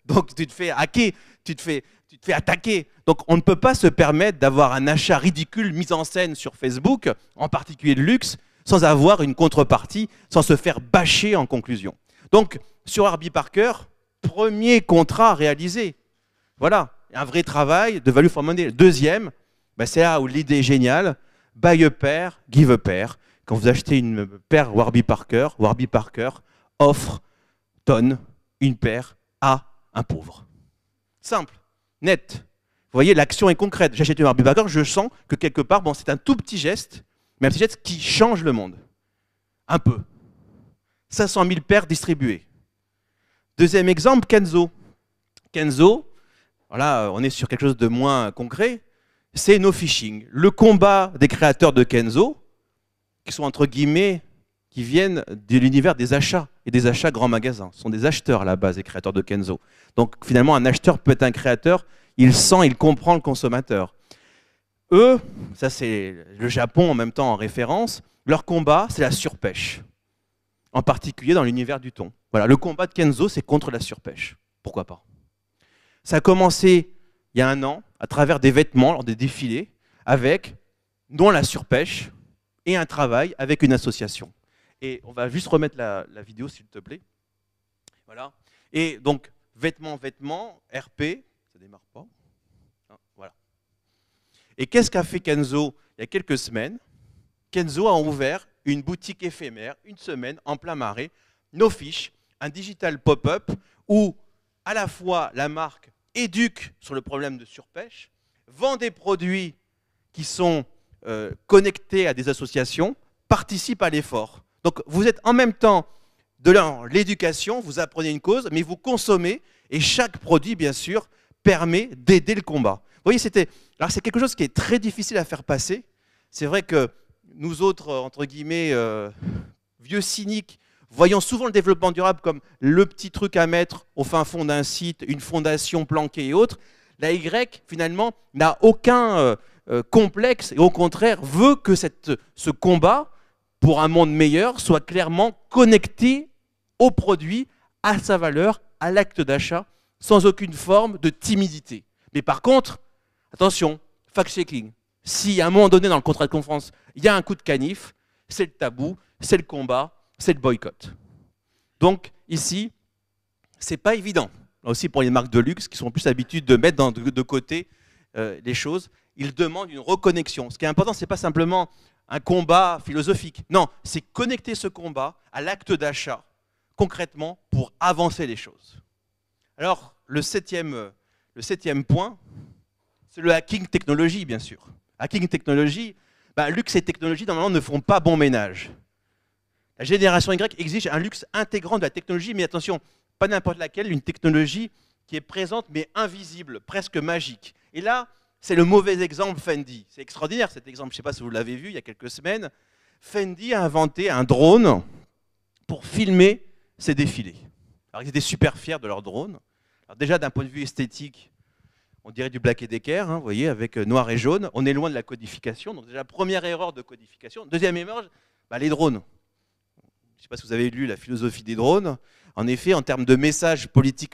Donc tu te fais hacker, tu te fais attaquer. Donc on ne peut pas se permettre d'avoir un achat ridicule mis en scène sur Facebook, en particulier de luxe, sans avoir une contrepartie, sans se faire bâcher en conclusion. Donc sur Warby Parker, premier contrat réalisé. Voilà, un vrai travail de value for money. Deuxième, ben, c'est là où l'idée est géniale, buy a pair, give a pair. Quand vous achetez une paire Warby Parker donne une paire à un pauvre. Simple, net. Vous voyez, l'action est concrète. J'achète une Warby Parker, je sens que quelque part, bon, c'est un tout petit geste, mais un petit geste qui change le monde. Un peu. 500 000 paires distribuées. Deuxième exemple, Kenzo. Kenzo, voilà, on est sur quelque chose de moins concret, c'est no phishing. Le combat des créateurs de Kenzo, qui sont entre guillemets, qui viennent de l'univers des achats et des achats grands magasins. Ce sont des acheteurs à la base, les créateurs de Kenzo. Donc finalement, un acheteur peut être un créateur, il sent, il comprend le consommateur. Eux, ça c'est le Japon en même temps en référence, leur combat, c'est la surpêche. En particulier dans l'univers du thon. Voilà, le combat de Kenzo, c'est contre la surpêche. Pourquoi pas? Ça a commencé il y a un an, à travers des vêtements, lors des défilés, avec, dont la surpêche, et un travail avec une association. Et on va juste remettre la vidéo, s'il te plaît. Voilà. Et donc, vêtements, RP, ça démarre pas. Ah, voilà. Et qu'est-ce qu'a fait Kenzo il y a quelques semaines? Kenzo a ouvert une boutique éphémère, une semaine, en plein marais, No Fish, un digital pop-up où, à la fois, la marque éduque sur le problème de surpêche, vend des produits qui sont connectés à des associations, participe à l'effort. Donc vous êtes en même temps de l'éducation, vous apprenez une cause, mais vous consommez, et chaque produit, bien sûr, permet d'aider le combat. Vous voyez, c'est quelque chose qui est très difficile à faire passer. C'est vrai que nous autres, entre guillemets, vieux cyniques, voyons souvent le développement durable comme le petit truc à mettre au fin fond d'un site, une fondation planquée et autres. La Y, finalement, n'a aucun complexe et au contraire veut que ce combat pour un monde meilleur soit clairement connecté au produit, à sa valeur, à l'acte d'achat, sans aucune forme de timidité. Mais par contre, attention, fact-checking. Si à un moment donné dans le contrat de confiance, il y a un coup de canif, c'est le tabou, c'est le combat, c'est le boycott. Donc ici, c'est pas évident. Là aussi pour les marques de luxe qui sont plus habituées de mettre de côté les choses, ils demandent une reconnexion. Ce qui est important, ce n'est pas simplement un combat philosophique. Non, c'est connecter ce combat à l'acte d'achat, concrètement, pour avancer les choses. Alors, le septième point, c'est le hacking technologie, bien sûr. Hacking technologie, luxe et technologie, normalement, ne font pas bon ménage. La génération Y exige un luxe intégrant de la technologie, mais attention, pas n'importe laquelle, une technologie qui est présente, mais invisible, presque magique. Et là, c'est le mauvais exemple Fendi. C'est extraordinaire cet exemple, je ne sais pas si vous l'avez vu il y a quelques semaines. Fendi a inventé un drone pour filmer ses défilés. Alors ils étaient super fiers de leur drone. Alors déjà d'un point de vue esthétique, on dirait du Black & Decker, hein, vous voyez, avec noir et jaune. On est loin de la codification, donc déjà première erreur de codification. Deuxième erreur, les drones. Je ne sais pas si vous avez lu la philosophie des drones. En effet, en termes de message politique,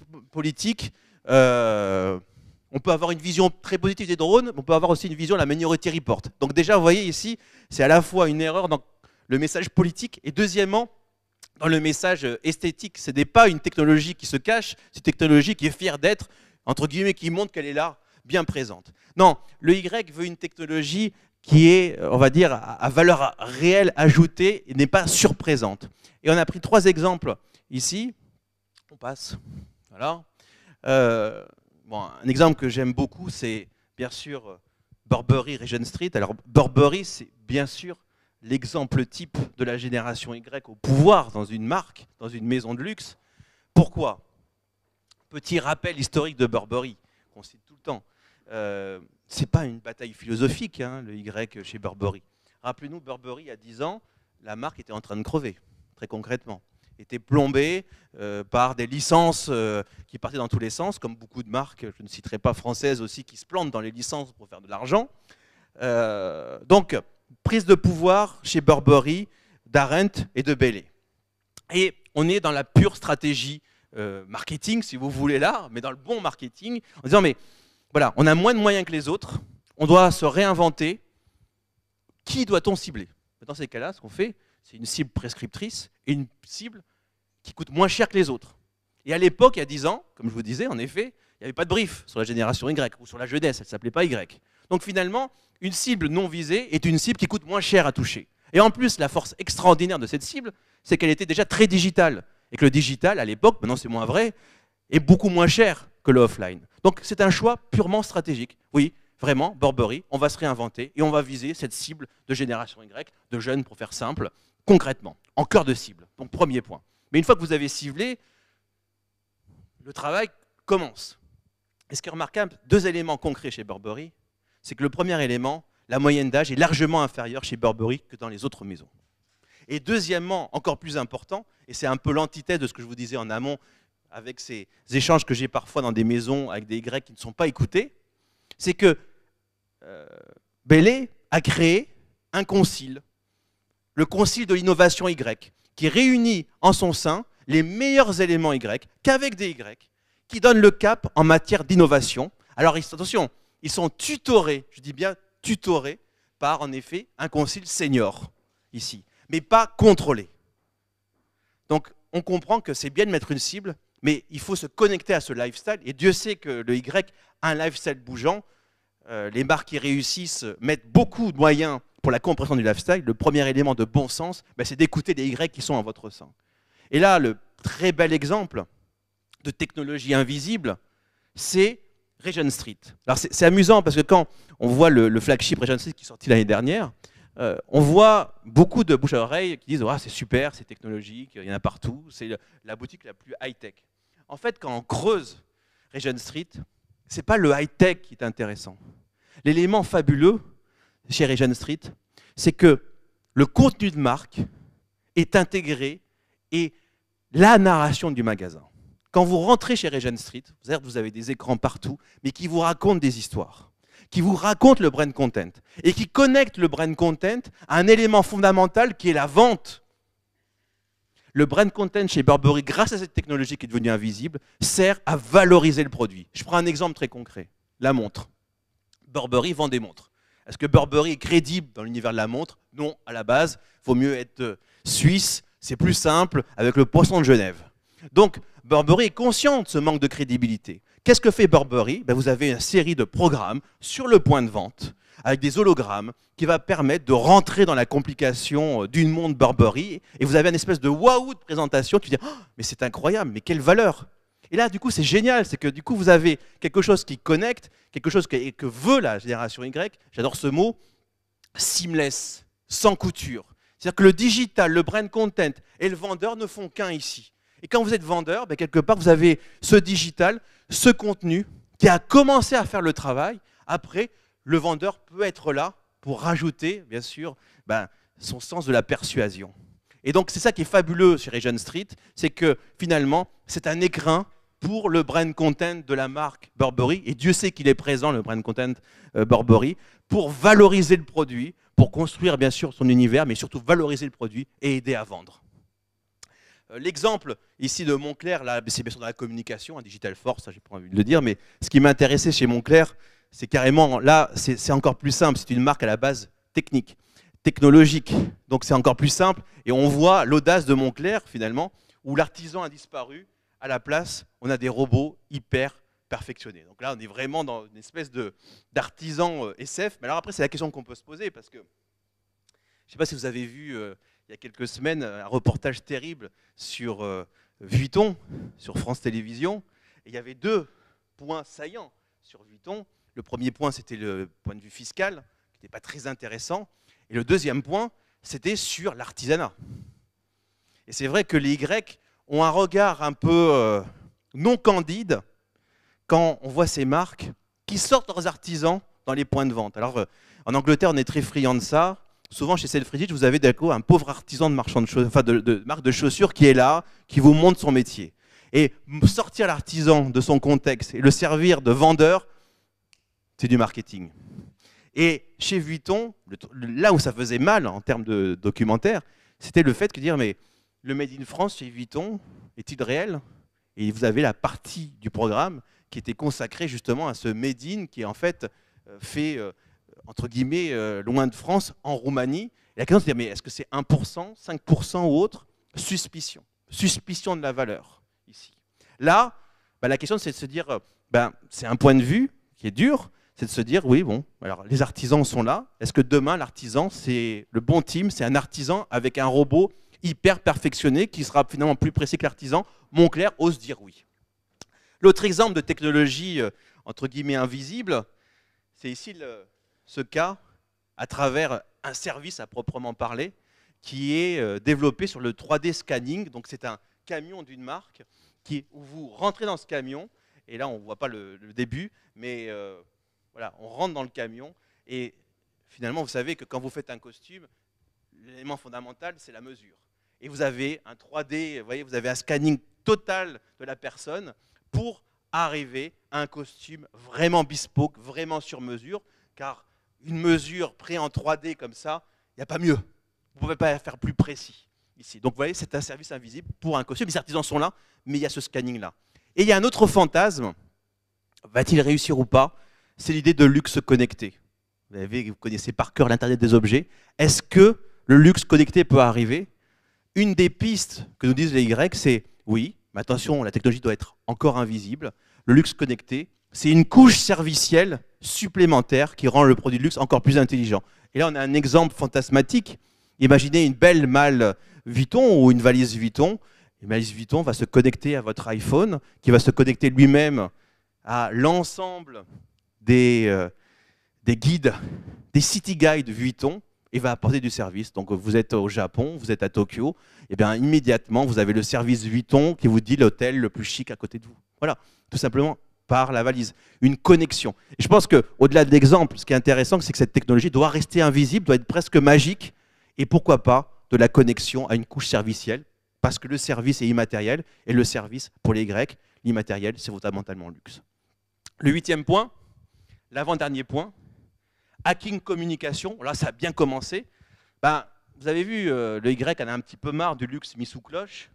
on peut avoir une vision très positive des drones, mais on peut avoir aussi une vision de la Minority Report. Donc déjà, vous voyez ici, c'est à la fois une erreur dans le message politique, et deuxièmement, dans le message esthétique. Ce n'est pas une technologie qui se cache, c'est une technologie qui est fière d'être, entre guillemets, qui montre qu'elle est là, bien présente. Non, le Y veut une technologie qui est, on va dire, à valeur réelle ajoutée et n'est pas surprésente. Et on a pris 3 exemples ici. On passe. Voilà. Bon, un exemple que j'aime beaucoup, c'est bien sûr Burberry Regent Street. Alors Burberry, c'est bien sûr l'exemple type de la génération Y au pouvoir dans une marque, dans une maison de luxe. Pourquoi? Petit rappel historique de Burberry, qu'on cite tout le temps. Ce n'est pas une bataille philosophique, hein, le Y chez Burberry. Rappelez-nous, Burberry, il y a 10 ans, la marque était en train de crever, très concrètement. Était plombée par des licences qui partaient dans tous les sens, comme beaucoup de marques, je ne citerai pas françaises aussi, qui se plantent dans les licences pour faire de l'argent. Donc, prise de pouvoir chez Burberry, d'Arendt et de Bailey. Et on est dans la pure stratégie marketing, si vous voulez là, mais dans le bon marketing, en disant, mais voilà, on a moins de moyens que les autres, on doit se réinventer. Qui doit-on cibler? Dans ces cas-là, ce qu'on fait, c'est une cible prescriptrice et une cible qui coûte moins cher que les autres. Et à l'époque, il y a 10 ans, comme je vous disais, en effet, il n'y avait pas de brief sur la génération Y ou sur la jeunesse, elle ne s'appelait pas Y. Donc finalement, une cible non visée est une cible qui coûte moins cher à toucher. Et en plus, la force extraordinaire de cette cible, c'est qu'elle était déjà très digitale. Et que le digital, à l'époque, maintenant c'est moins vrai, est beaucoup moins cher que le offline. Donc c'est un choix purement stratégique. Oui, vraiment, Burberry, on va se réinventer et on va viser cette cible de génération Y, de jeunes pour faire simple, concrètement, en cœur de cible. Donc premier point. Mais une fois que vous avez ciblé, le travail commence. Et ce qui est remarquable, 2 éléments concrets chez Burberry, c'est que le premier élément, la moyenne d'âge est largement inférieure chez Burberry que dans les autres maisons. Et deuxièmement, encore plus important, et c'est un peu l'antithèse de ce que je vous disais en amont, avec ces échanges que j'ai parfois dans des maisons avec des Y qui ne sont pas écoutés, c'est que Bailey a créé un concile, le concile de l'innovation Y, qui réunit en son sein les meilleurs éléments Y, qu'avec des Y, qui donnent le cap en matière d'innovation. Alors attention, ils sont tutorés, je dis bien tutorés, par en effet un concile senior, ici, mais pas contrôlés. Donc on comprend que c'est bien de mettre une cible, mais il faut se connecter à ce lifestyle, et Dieu sait que le Y a un lifestyle bougeant. Les marques qui réussissent mettent beaucoup de moyens pour la compréhension du lifestyle. Le premier élément de bon sens, c'est d'écouter les Y qui sont en votre sein. Et là, le très bel exemple de technologie invisible, c'est Regent Street. Alors c'est amusant parce que quand on voit le flagship Regent Street qui est sorti l'année dernière, on voit beaucoup de bouche à oreille qui disent oh, c'est super, c'est technologique, il y en a partout, c'est la boutique la plus high-tech. En fait, quand on creuse Regent Street, ce n'est pas le high-tech qui est intéressant. L'élément fabuleux chez Regent Street, c'est que le contenu de marque est intégré et la narration du magasin. Quand vous rentrez chez Regent Street, vous avez des écrans partout, mais qui vous racontent des histoires, qui vous racontent le brand content et qui connectent le brand content à un élément fondamental qui est la vente. Le brand content chez Burberry, grâce à cette technologie qui est devenue invisible, sert à valoriser le produit. Je prends un exemple très concret, la montre. Burberry vend des montres. Est-ce que Burberry est crédible dans l'univers de la montre? Non, à la base, il vaut mieux être suisse, c'est plus simple, avec le poisson de Genève. Donc, Burberry est conscient de ce manque de crédibilité. Qu'est-ce que fait Burberry? Vous avez une série de programmes sur le point de vente, avec des hologrammes, qui va permettre de rentrer dans la complication d'une montre Burberry. Et vous avez une espèce de waouh de présentation qui dit oh, mais c'est incroyable, mais quelle valeur! Et là, du coup, c'est génial, c'est que du coup, vous avez quelque chose qui connecte, quelque chose que veut la génération Y, j'adore ce mot, seamless, sans couture. C'est-à-dire que le digital, le brand content et le vendeur ne font qu'un ici. Et quand vous êtes vendeur, quelque part, vous avez ce digital, ce contenu qui a commencé à faire le travail. Après, le vendeur peut être là pour rajouter, bien sûr, son sens de la persuasion. Et donc, c'est ça qui est fabuleux chez Regent Street, c'est que finalement, c'est un écrin pour le brand content de la marque Burberry. Et Dieu sait qu'il est présent, le brand content Burberry, pour valoriser le produit, pour construire, bien sûr, son univers, mais surtout valoriser le produit et aider à vendre. L'exemple ici de Moncler, là, c'est bien sûr dans la communication, un Digital Force, j'ai pas envie de le dire, mais ce qui m'intéressait chez Moncler, c'est carrément, là, c'est encore plus simple, c'est une marque à la base technique. technologique. Donc c'est encore plus simple. Et on voit l'audace de Moncler, finalement, où l'artisan a disparu. À la place, on a des robots hyper perfectionnés. Donc là, on est vraiment dans une espèce d'artisan SF. Mais alors après, c'est la question qu'on peut se poser, parce que je ne sais pas si vous avez vu, il y a quelques semaines, un reportage terrible sur Vuitton, sur France Télévisions. Et il y avait 2 points saillants sur Vuitton. Le premier point, c'était le point de vue fiscal, qui n'était pas très intéressant. Et le deuxième point, c'était sur l'artisanat. Et c'est vrai que les Y ont un regard un peu non candide quand on voit ces marques qui sortent leurs artisans dans les points de vente. Alors, en Angleterre, on est très friand de ça. Souvent, chez Selfridges, vous avez un pauvre artisan de marchand de marque de chaussures qui est là, qui vous montre son métier. Et sortir l'artisan de son contexte et le servir de vendeur, c'est du marketing. Et chez Vuitton, là où ça faisait mal en termes de documentaire, c'était le fait de dire, mais le Made in France chez Vuitton est-il réel? Et vous avez la partie du programme qui était consacrée justement à ce Made in qui est en fait fait, entre guillemets, loin de France, en Roumanie. Et la question c'est de dire, mais est-ce que c'est 1%, 5% ou autre? Suspicion. Suspicion de la valeur, ici. Là, la question c'est de se dire, c'est un point de vue qui est dur, c'est de se dire, oui, bon, alors les artisans sont là. Est-ce que demain, l'artisan, c'est le bon team, c'est un artisan avec un robot hyper perfectionné qui sera finalement plus précis que l'artisan? Moncler ose dire oui. L'autre exemple de technologie, entre guillemets, invisible, c'est ici ce cas à travers un service à proprement parler qui est développé sur le 3D scanning. Donc c'est un camion d'une marque où vous rentrez dans ce camion, et là on ne voit pas le début, mais voilà, on rentre dans le camion, et finalement vous savez que quand vous faites un costume, l'élément fondamental c'est la mesure. Et vous avez un 3D, vous voyez, vous avez un scanning total de la personne pour arriver à un costume vraiment bespoke, vraiment sur mesure, car une mesure prise en 3D comme ça, il n'y a pas mieux. Vous ne pouvez pas faire plus précis ici. Donc vous voyez, c'est un service invisible pour un costume. Les artisans sont là, mais il y a ce scanning-là. Et il y a un autre fantasme, va-t-il réussir ou pas? C'est l'idée de luxe connecté. Vous connaissez par cœur l'Internet des objets. Est-ce que le luxe connecté peut arriver? Une des pistes que nous disent les Y, c'est oui, mais attention, la technologie doit être encore invisible. Le luxe connecté, c'est une couche servicielle supplémentaire qui rend le produit de luxe encore plus intelligent. Et là, on a un exemple fantasmatique. Imaginez une belle malle Vuitton ou une valise Vuitton. Une valise Vuitton va se connecter à votre iPhone, qui va se connecter lui-même à l'ensemble des guides, des city guides Vuitton, et va apporter du service. Donc vous êtes au Japon, vous êtes à Tokyo, et bien immédiatement vous avez le service Vuitton qui vous dit l'hôtel le plus chic à côté de vous. Voilà, tout simplement par la valise. Une connexion. Et je pense qu'au-delà de l'exemple, ce qui est intéressant, c'est que cette technologie doit rester invisible, doit être presque magique, et pourquoi pas de la connexion à une couche servicielle, parce que le service est immatériel, et le service, pour les Grecs, l'immatériel, c'est fondamentalement le luxe. Le 8e point, l'avant-dernier point, hacking communication, là ça a bien commencé. Vous avez vu, le Y en a un petit peu marre du luxe mis sous cloche,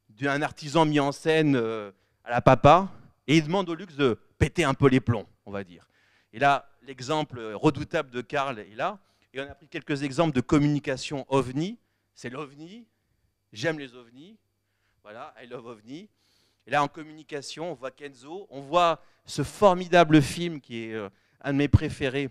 d'un artisan mis en scène à la papa, et il demande au luxe de péter un peu les plombs, on va dire. Et là, l'exemple redoutable de Karl est là, et on a pris quelques exemples de communication OVNI. C'est l'OVNI, j'aime les OVNI, voilà, I love OVNI. Et là, en communication, on voit Kenzo, on voit ce formidable film qui est un de mes préférés,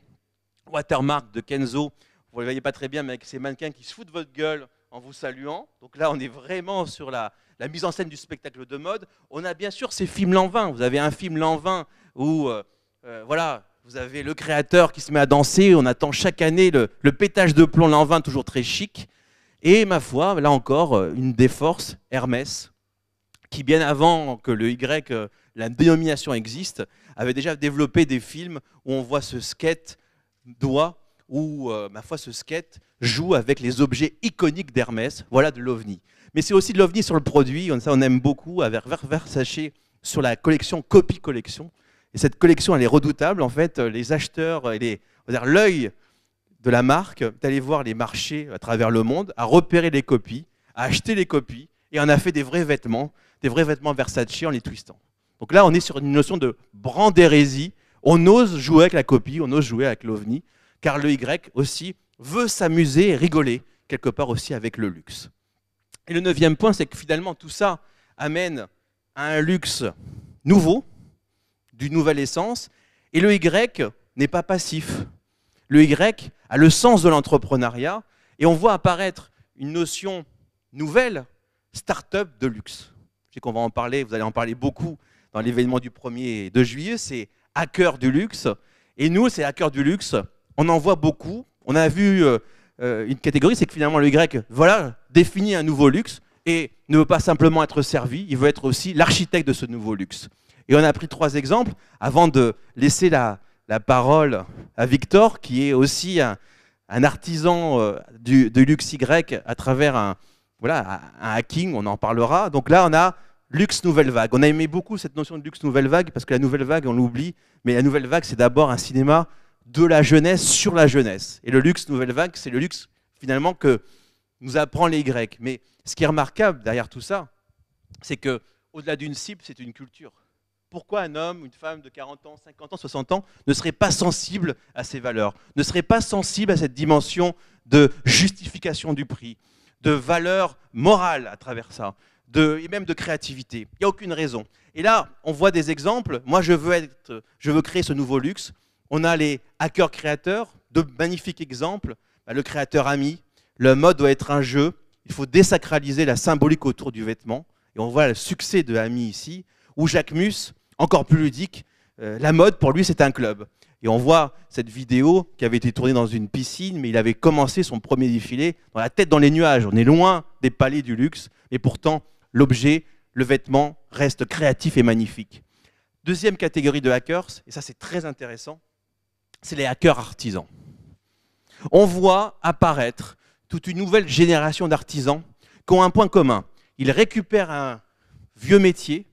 Watermark de Kenzo. Vous ne le voyez pas très bien, mais avec ces mannequins qui se foutent de votre gueule en vous saluant. Donc là, on est vraiment sur la mise en scène du spectacle de mode. On a bien sûr ces films Lanvin. Vous avez un film Lanvin où voilà, vous avez le créateur qui se met à danser. On attend chaque année le pétage de plomb Lanvin, toujours très chic. Et ma foi, là encore, une des forces, Hermès, qui bien avant que le Y, la dénomination existe, avait déjà développé des films où on voit ce skate doigt, où, ma foi, ce skate joue avec les objets iconiques d'Hermès. Voilà de l'OVNI. Mais c'est aussi de l'OVNI sur le produit. Ça, on aime beaucoup, avec Versace sur la collection Copy Collection. Et cette collection, elle est redoutable. En fait, les acheteurs, l'œil de la marque, d'aller voir les marchés à travers le monde, à repérer les copies, à acheter les copies, et on a fait des vrais vêtements Versace en les twistant. Donc là, on est sur une notion de brand d'hérésie. On ose jouer avec la copie, on ose jouer avec l'OVNI, car le Y aussi veut s'amuser et rigoler quelque part aussi avec le luxe. Et le 9e point, c'est que finalement tout ça amène à un luxe nouveau, d'une nouvelle essence, et le Y n'est pas passif. Le Y a le sens de l'entrepreneuriat, et on voit apparaître une notion nouvelle, start-up de luxe. Je sais qu'on va en parler, vous allez en parler beaucoup dans l'événement du 1er et 2 juillet, c'est hacker du luxe. Et nous, ces hackers du luxe, on en voit beaucoup. On a vu une catégorie, c'est que finalement le Y, voilà, définit un nouveau luxe et ne veut pas simplement être servi, il veut être aussi l'architecte de ce nouveau luxe. Et on a pris 3 exemples avant de laisser la parole à Victor, qui est aussi un artisan de luxe Y à travers un hacking, on en parlera. Donc là, on a luxe nouvelle vague. On a aimé beaucoup cette notion de luxe nouvelle vague parce que la nouvelle vague, on l'oublie, mais la nouvelle vague, c'est d'abord un cinéma de la jeunesse sur la jeunesse. Et le luxe nouvelle vague, c'est le luxe finalement que nous apprend les Grecs. Mais ce qui est remarquable derrière tout ça, c'est que au-delà d'une cible, c'est une culture. Pourquoi un homme, une femme de 40 ans, 50 ans, 60 ans ne serait pas sensible à ces valeurs, ne serait pas sensible à cette dimension de justification du prix, de valeur morale à travers ça, et même de créativité. Il n'y a aucune raison. Et là, on voit des exemples. Moi, je veux créer ce nouveau luxe. On a les hackers créateurs, de magnifiques exemples. Le créateur ami, le mode doit être un jeu. Il faut désacraliser la symbolique autour du vêtement. Et on voit le succès de Ami ici, ou Jacques Mus, encore plus ludique. La mode, pour lui, c'est un club. Et on voit cette vidéo qui avait été tournée dans une piscine, mais il avait commencé son premier défilé dans la tête dans les nuages. On est loin des palais du luxe, et pourtant, l'objet, le vêtement, reste créatif et magnifique. Deuxième catégorie de hackers, et ça c'est très intéressant, c'est les hackers artisans. On voit apparaître toute une nouvelle génération d'artisans qui ont un point commun. Ils récupèrent un vieux métier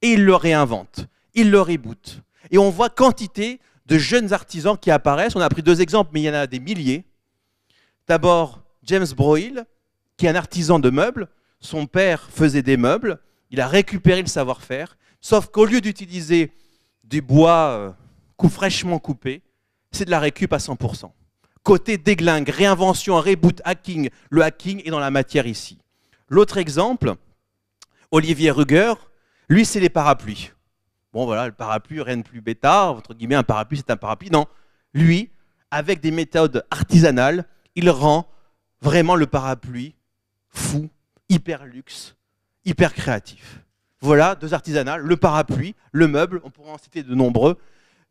et ils le réinventent, ils le rebootent. Et on voit quantité de jeunes artisans qui apparaissent. On a pris 2 exemples, mais il y en a des milliers. D'abord, James Broyle, qui est un artisan de meubles. Son père faisait des meubles, il a récupéré le savoir-faire, sauf qu'au lieu d'utiliser du bois fraîchement coupé, c'est de la récup à 100%. Côté déglingue, réinvention, reboot, hacking, le hacking est dans la matière ici. L'autre exemple, Olivier Ruger, lui c'est les parapluies. Bon voilà, le parapluie, rien de plus bêta, entre guillemets, un parapluie c'est un parapluie. Non, lui, avec des méthodes artisanales, il rend vraiment le parapluie fou, hyper luxe, hyper créatif. Voilà, 2 artisanats, le parapluie, le meuble, on pourrait en citer de nombreux,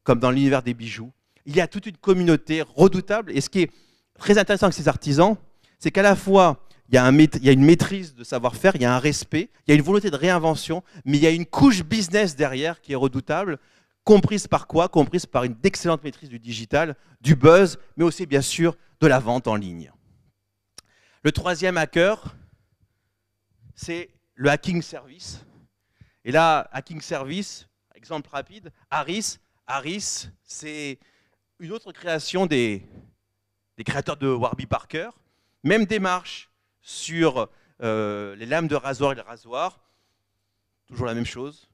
comme dans l'univers des bijoux. Il y a toute une communauté redoutable, et ce qui est très intéressant avec ces artisans, c'est qu'à la fois, il y a une maîtrise de savoir-faire, il y a un respect, il y a une volonté de réinvention, mais il y a une couche business derrière qui est redoutable, comprise par quoi? Comprise par une excellente maîtrise du digital, du buzz, mais aussi bien sûr de la vente en ligne. Le 3e hacker, c'est le hacking service. Et là, hacking service, exemple rapide, Harris. Harris, c'est une autre création des créateurs de Warby Parker. Même démarche sur les lames de rasoir et le rasoir. Toujours la même chose.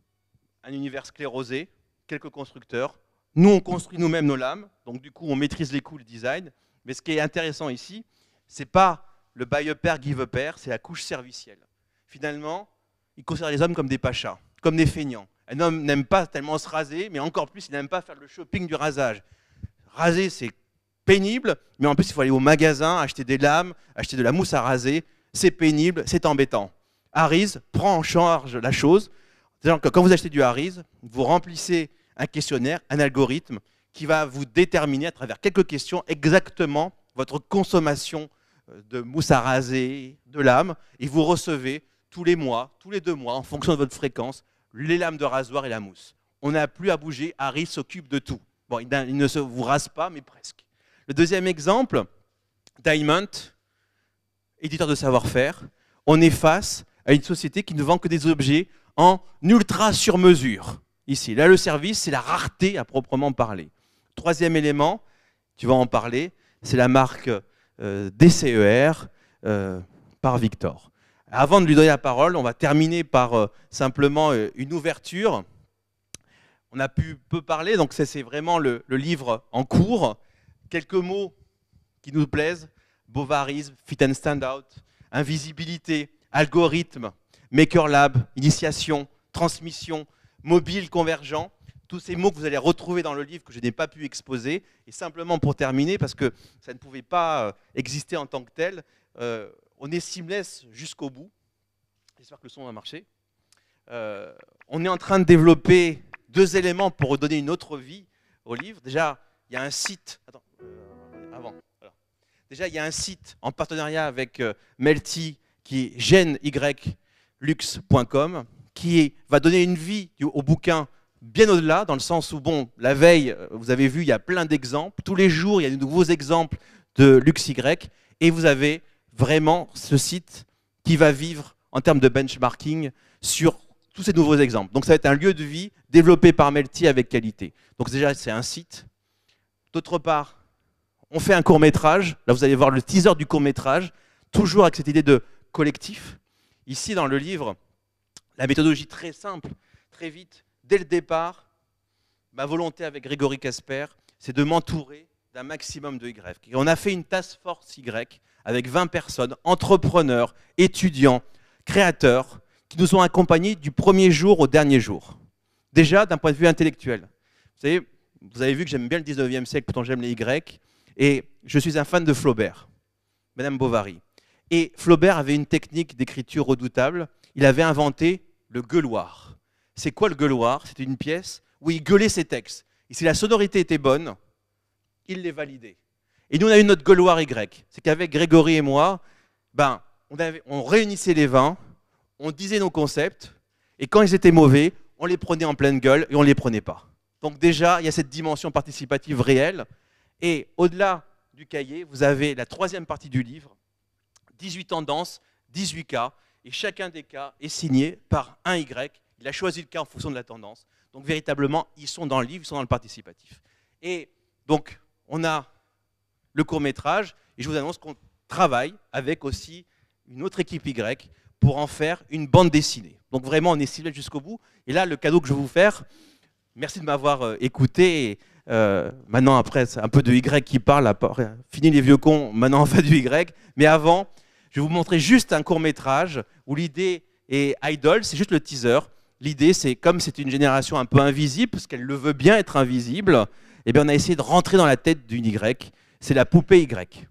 Un univers sclérosé, quelques constructeurs. Nous, on construit nous-mêmes nos lames. Donc, du coup, on maîtrise les coûts, le design. Mais ce qui est intéressant ici, ce n'est pas le buy a pair, give a pair, c'est la couche servicielle. Finalement, il considère les hommes comme des pachas, comme des feignants. Un homme n'aime pas tellement se raser, mais encore plus, il n'aime pas faire le shopping du rasage. Raser, c'est pénible, mais en plus, il faut aller au magasin, acheter des lames, acheter de la mousse à raser. C'est pénible, c'est embêtant. Harris prend en charge la chose. C'est-à-dire que quand vous achetez du Harris, vous remplissez un questionnaire, un algorithme qui va vous déterminer à travers quelques questions exactement votre consommation de mousse à raser, de lames, et vous recevez tous les mois, tous les 2 mois, en fonction de votre fréquence, les lames de rasoir et la mousse. On n'a plus à bouger, Harris s'occupe de tout. Bon, il ne se vous rase pas, mais presque. Le 2e exemple, Diamond, éditeur de savoir-faire. On est face à une société qui ne vend que des objets en ultra sur mesure. Ici, là, le service, c'est la rareté à proprement parler. 3e élément, tu vas en parler, c'est la marque DCER par Victor. Avant de lui donner la parole, on va terminer par simplement une ouverture. On a pu peu parler, donc c'est vraiment le livre en cours. Quelques mots qui nous plaisent, bovarisme, fit and stand out, invisibilité, algorithme, maker lab, initiation, transmission, mobile, convergent, tous ces mots que vous allez retrouver dans le livre que je n'ai pas pu exposer. Et simplement pour terminer, parce que ça ne pouvait pas exister en tant que tel, on est seamless jusqu'au bout. J'espère que le son va marcher. On est en train de développer 2 éléments pour redonner une autre vie au livre. Déjà, il y a un site. Attends, avant. Voilà. Déjà, il y a un site en partenariat avec Melty qui est genylux.com qui va donner une vie au bouquin bien au-delà, dans le sens où, bon, la veille, vous avez vu, il y a plein d'exemples. Tous les jours, il y a de nouveaux exemples de LuxY. Et vous avez vraiment ce site qui va vivre en termes de benchmarking sur tous ces nouveaux exemples. Donc ça va être un lieu de vie développé par Melty avec qualité. Donc déjà, c'est un site. D'autre part, on fait un court-métrage. Là, vous allez voir le teaser du court-métrage, toujours avec cette idée de collectif. Ici, dans le livre, la méthodologie très simple, très vite, dès le départ, ma volonté avec Grégory Casper, c'est de m'entourer d'un maximum de Y. Et on a fait une task force Y avec 20 personnes, entrepreneurs, étudiants, créateurs, qui nous ont accompagnés du premier jour au dernier jour. Déjà, d'un point de vue intellectuel. Vous avez vu que j'aime bien le 19e siècle, pourtant j'aime les Y, et je suis un fan de Flaubert, Madame Bovary. Et Flaubert avait une technique d'écriture redoutable, il avait inventé le gueuloir. C'est quoi le gueuloir? C'était une pièce où il gueulait ses textes. Et si la sonorité était bonne, il les validait. Et nous, on a eu notre gueuloir Y. C'est qu'avec Grégory et moi, on réunissait les 20, on disait nos concepts, et quand ils étaient mauvais, on les prenait en pleine gueule et on ne les prenait pas. Donc déjà, il y a cette dimension participative réelle. Et au-delà du cahier, vous avez la 3e partie du livre, 18 tendances, 18 cas, et chacun des cas est signé par un Y. Il a choisi le cas en fonction de la tendance. Donc véritablement, ils sont dans le livre, ils sont dans le participatif. Et donc, on a le court-métrage, et je vous annonce qu'on travaille avec aussi une autre équipe Y pour en faire une bande dessinée. Donc vraiment, on est ciblé jusqu'au bout. Et là, le cadeau que je vais vous faire, merci de m'avoir écouté. Et, maintenant, après, c'est un peu de Y qui parle. Fini les vieux cons, maintenant on fait du Y. Mais avant, je vais vous montrer juste un court-métrage où l'idée est idle, c'est juste le teaser. L'idée, c'est comme c'est une génération un peu invisible, parce qu'elle le veut bien être invisible, eh bien, on a essayé de rentrer dans la tête d'une Y. C'est la poupée Y.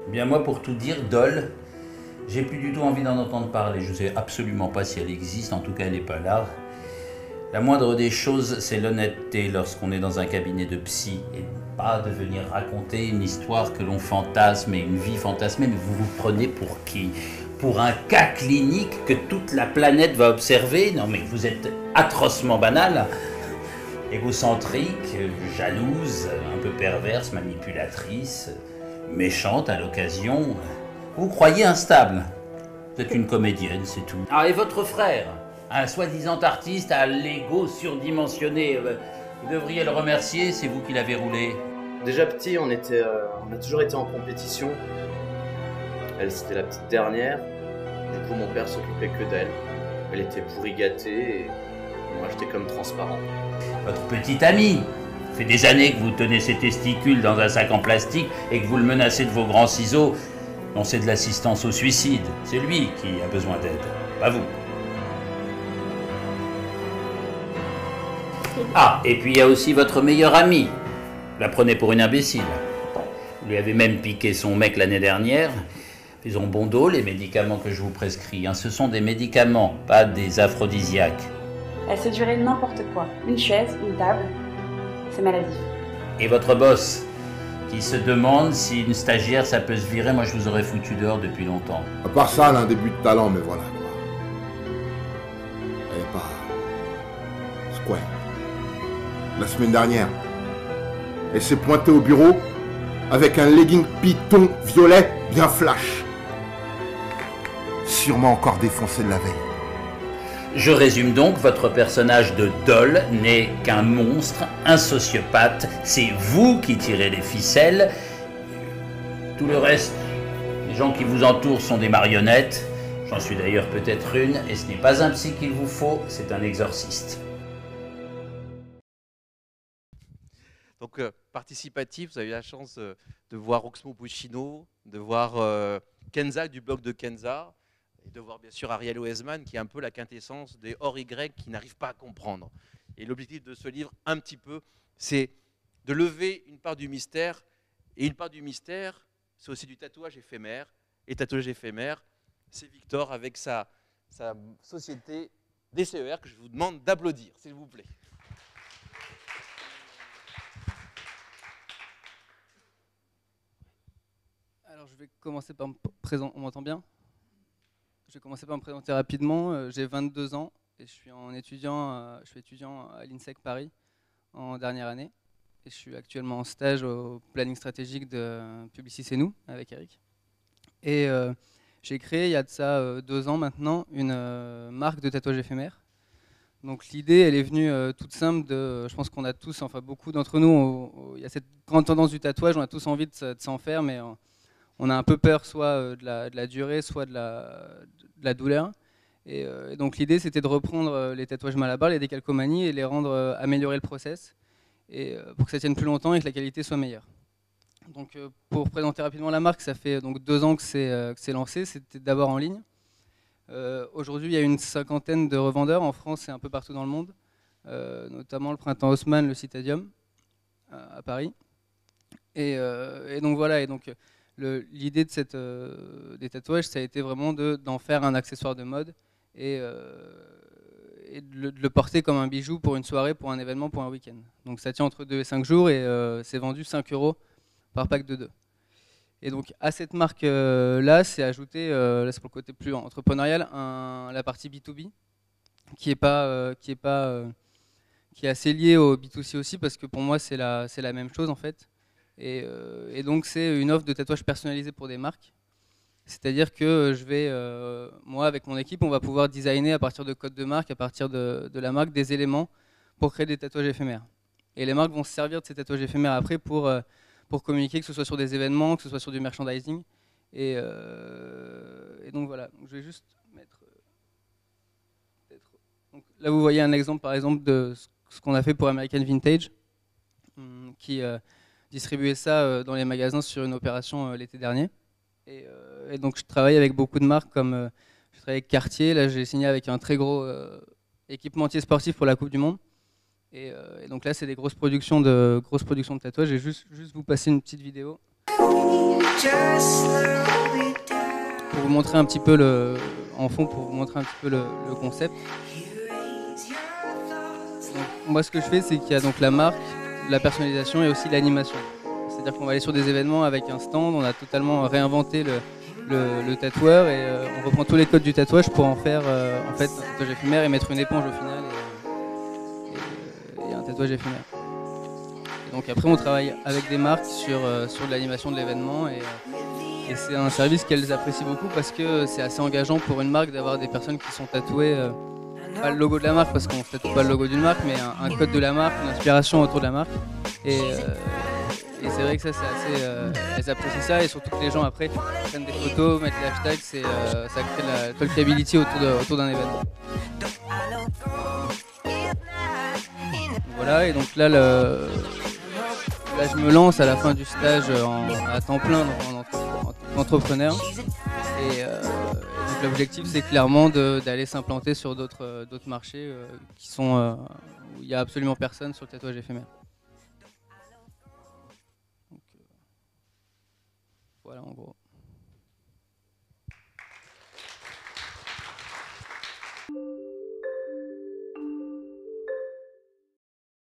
Bien moi, pour tout dire, Dole, j'ai plus du tout envie d'en entendre parler. Je ne sais absolument pas si elle existe, en tout cas elle n'est pas là. La moindre des choses, c'est l'honnêteté lorsqu'on est dans un cabinet de psy et pas de venir raconter une histoire que l'on fantasme et une vie fantasmée, mais vous vous prenez pour qui? Pour un cas clinique que toute la planète va observer? Non mais vous êtes atrocement banal, égocentrique, jalouse, un peu perverse, manipulatrice, méchante à l'occasion. Vous croyez instable. Vous êtes une comédienne, c'est tout. Ah, et votre frère, un soi-disant artiste à l'ego surdimensionné, vous devriez le remercier, c'est vous qui l'avez roulé. Déjà petit, on a toujours été en compétition. Elle, c'était la petite dernière. Du coup, mon père s'occupait que d'elle. Elle était pourri gâtée et moi, j'étais comme transparent. Votre petite amie, ça fait des années que vous tenez ses testicules dans un sac en plastique et que vous le menacez de vos grands ciseaux. Non, c'est de l'assistance au suicide. C'est lui qui a besoin d'aide, pas vous. Ah, et puis il y a aussi votre meilleure amie. Vous la prenez pour une imbécile. Vous lui avez même piqué son mec l'année dernière. Faisons bon dos, les médicaments que je vous prescris. Hein, ce sont des médicaments, pas des aphrodisiaques. Elle sait durer n'importe quoi. Une chaise, une table, c'est maladif. Et votre boss, qui se demande si une stagiaire ça peut se virer, moi je vous aurais foutu dehors depuis longtemps. À part ça, elle a un début de talent, mais voilà. Elle est pas square. La semaine dernière, elle s'est pointée au bureau avec un legging python violet bien flash. Sûrement encore défoncé de la veille. Je résume donc, votre personnage de Dole n'est qu'un monstre, un sociopathe. C'est vous qui tirez les ficelles. Tout le reste, les gens qui vous entourent sont des marionnettes. J'en suis d'ailleurs peut-être une, et ce n'est pas un psy qu'il vous faut, c'est un exorciste. Donc participatif, vous avez eu la chance de voir Oxmo Puccino, de voir Kenza du blog de Kenza, et de voir bien sûr Ariel Oesman qui est un peu la quintessence des hors-Y qui n'arrivent pas à comprendre. Et l'objectif de ce livre, un petit peu, c'est de lever une part du mystère. Et une part du mystère, c'est aussi du tatouage éphémère. Et tatouage éphémère, c'est Victor avec sa société DCER que je vous demande d'applaudir, s'il vous plaît. Alors je vais commencer par me présenter. On m'entend bien? Je vais commencer par me présenter rapidement. J'ai 22 ans et je suis étudiant à l'INSEC Paris en dernière année. Et je suis actuellement en stage au planning stratégique de Publicis C'est Nous avec Eric. Et j'ai créé il y a de ça 2 ans maintenant une marque de tatouage éphémère. Donc l'idée, elle est venue toute simple je pense qu'on a tous, enfin beaucoup d'entre nous, il y a cette grande tendance du tatouage, on a tous envie de s'en faire, mais on a un peu peur soit de la durée, soit de la douleur. Et donc l'idée, c'était de reprendre les tatouages mal à barre, les décalcomanies, et les rendre améliorer le process, et pour que ça tienne plus longtemps et que la qualité soit meilleure. Donc pour présenter rapidement la marque, ça fait donc 2 ans que c'est lancé, c'était d'abord en ligne. Aujourd'hui, il y a une 50aine de revendeurs en France et un peu partout dans le monde, notamment le Printemps Haussmann, le Citadium à Paris. Et donc voilà, et donc l'idée des tatouages, ça a été vraiment d'en faire un accessoire de mode et de le porter comme un bijou pour une soirée, pour un événement, pour un week-end. Donc ça tient entre 2 et 5 jours et c'est vendu 5 € par pack de 2. Et donc à cette marque-là, c'est ajouté, là c'est pour le côté plus entrepreneurial, la partie B2B, qui est assez liée au B2C aussi, parce que pour moi c'est la même chose en fait. Et donc c'est une offre de tatouage personnalisé pour des marques. C'est-à-dire que moi avec mon équipe, on va pouvoir designer à partir de codes de marque, à partir de la marque, des éléments pour créer des tatouages éphémères. Et les marques vont se servir de ces tatouages éphémères après pour communiquer, que ce soit sur des événements, que ce soit sur du merchandising. Et donc voilà, donc, je vais juste mettre... Donc, là vous voyez un exemple par exemple de ce qu'on a fait pour American Vintage, qui distribuait ça dans les magasins sur une opération l'été dernier. Et donc je travaille avec beaucoup de marques comme je travaille avec Cartier, là j'ai signé avec un très gros équipementier sportif pour la Coupe du Monde. Et donc là c'est des grosses productions de tatouages. Je vais juste vous passer une petite vidéo pour vous montrer un petit peu le concept. Donc, moi ce que je fais, c'est qu'il y a donc la marque, la personnalisation et aussi l'animation. C'est-à-dire qu'on va aller sur des événements avec un stand, on a totalement réinventé le tatoueur et on reprend tous les codes du tatouage pour en faire en fait un tatouage éphémère et mettre une éponge au final et un tatouage éphémère. Et donc après on travaille avec des marques sur de l'animation de l'événement et c'est un service qu'elles apprécient beaucoup parce que c'est assez engageant pour une marque d'avoir des personnes qui sont tatouées, pas le logo de la marque parce qu'on ne tatoue pas le logo d'une marque, mais un code de la marque, une inspiration autour de la marque. Et c'est vrai que ça, c'est assez. Elles apprécient ça et surtout que les gens après prennent des photos, mettent les hashtags, ça crée de la talkability autour d'un événement. Voilà, et donc là, je me lance à la fin du stage à temps plein en entrepreneur. Et donc l'objectif, c'est clairement d'aller s'implanter sur d'autres marchés où il n'y a absolument personne sur le tatouage éphémère. Donc, voilà en gros.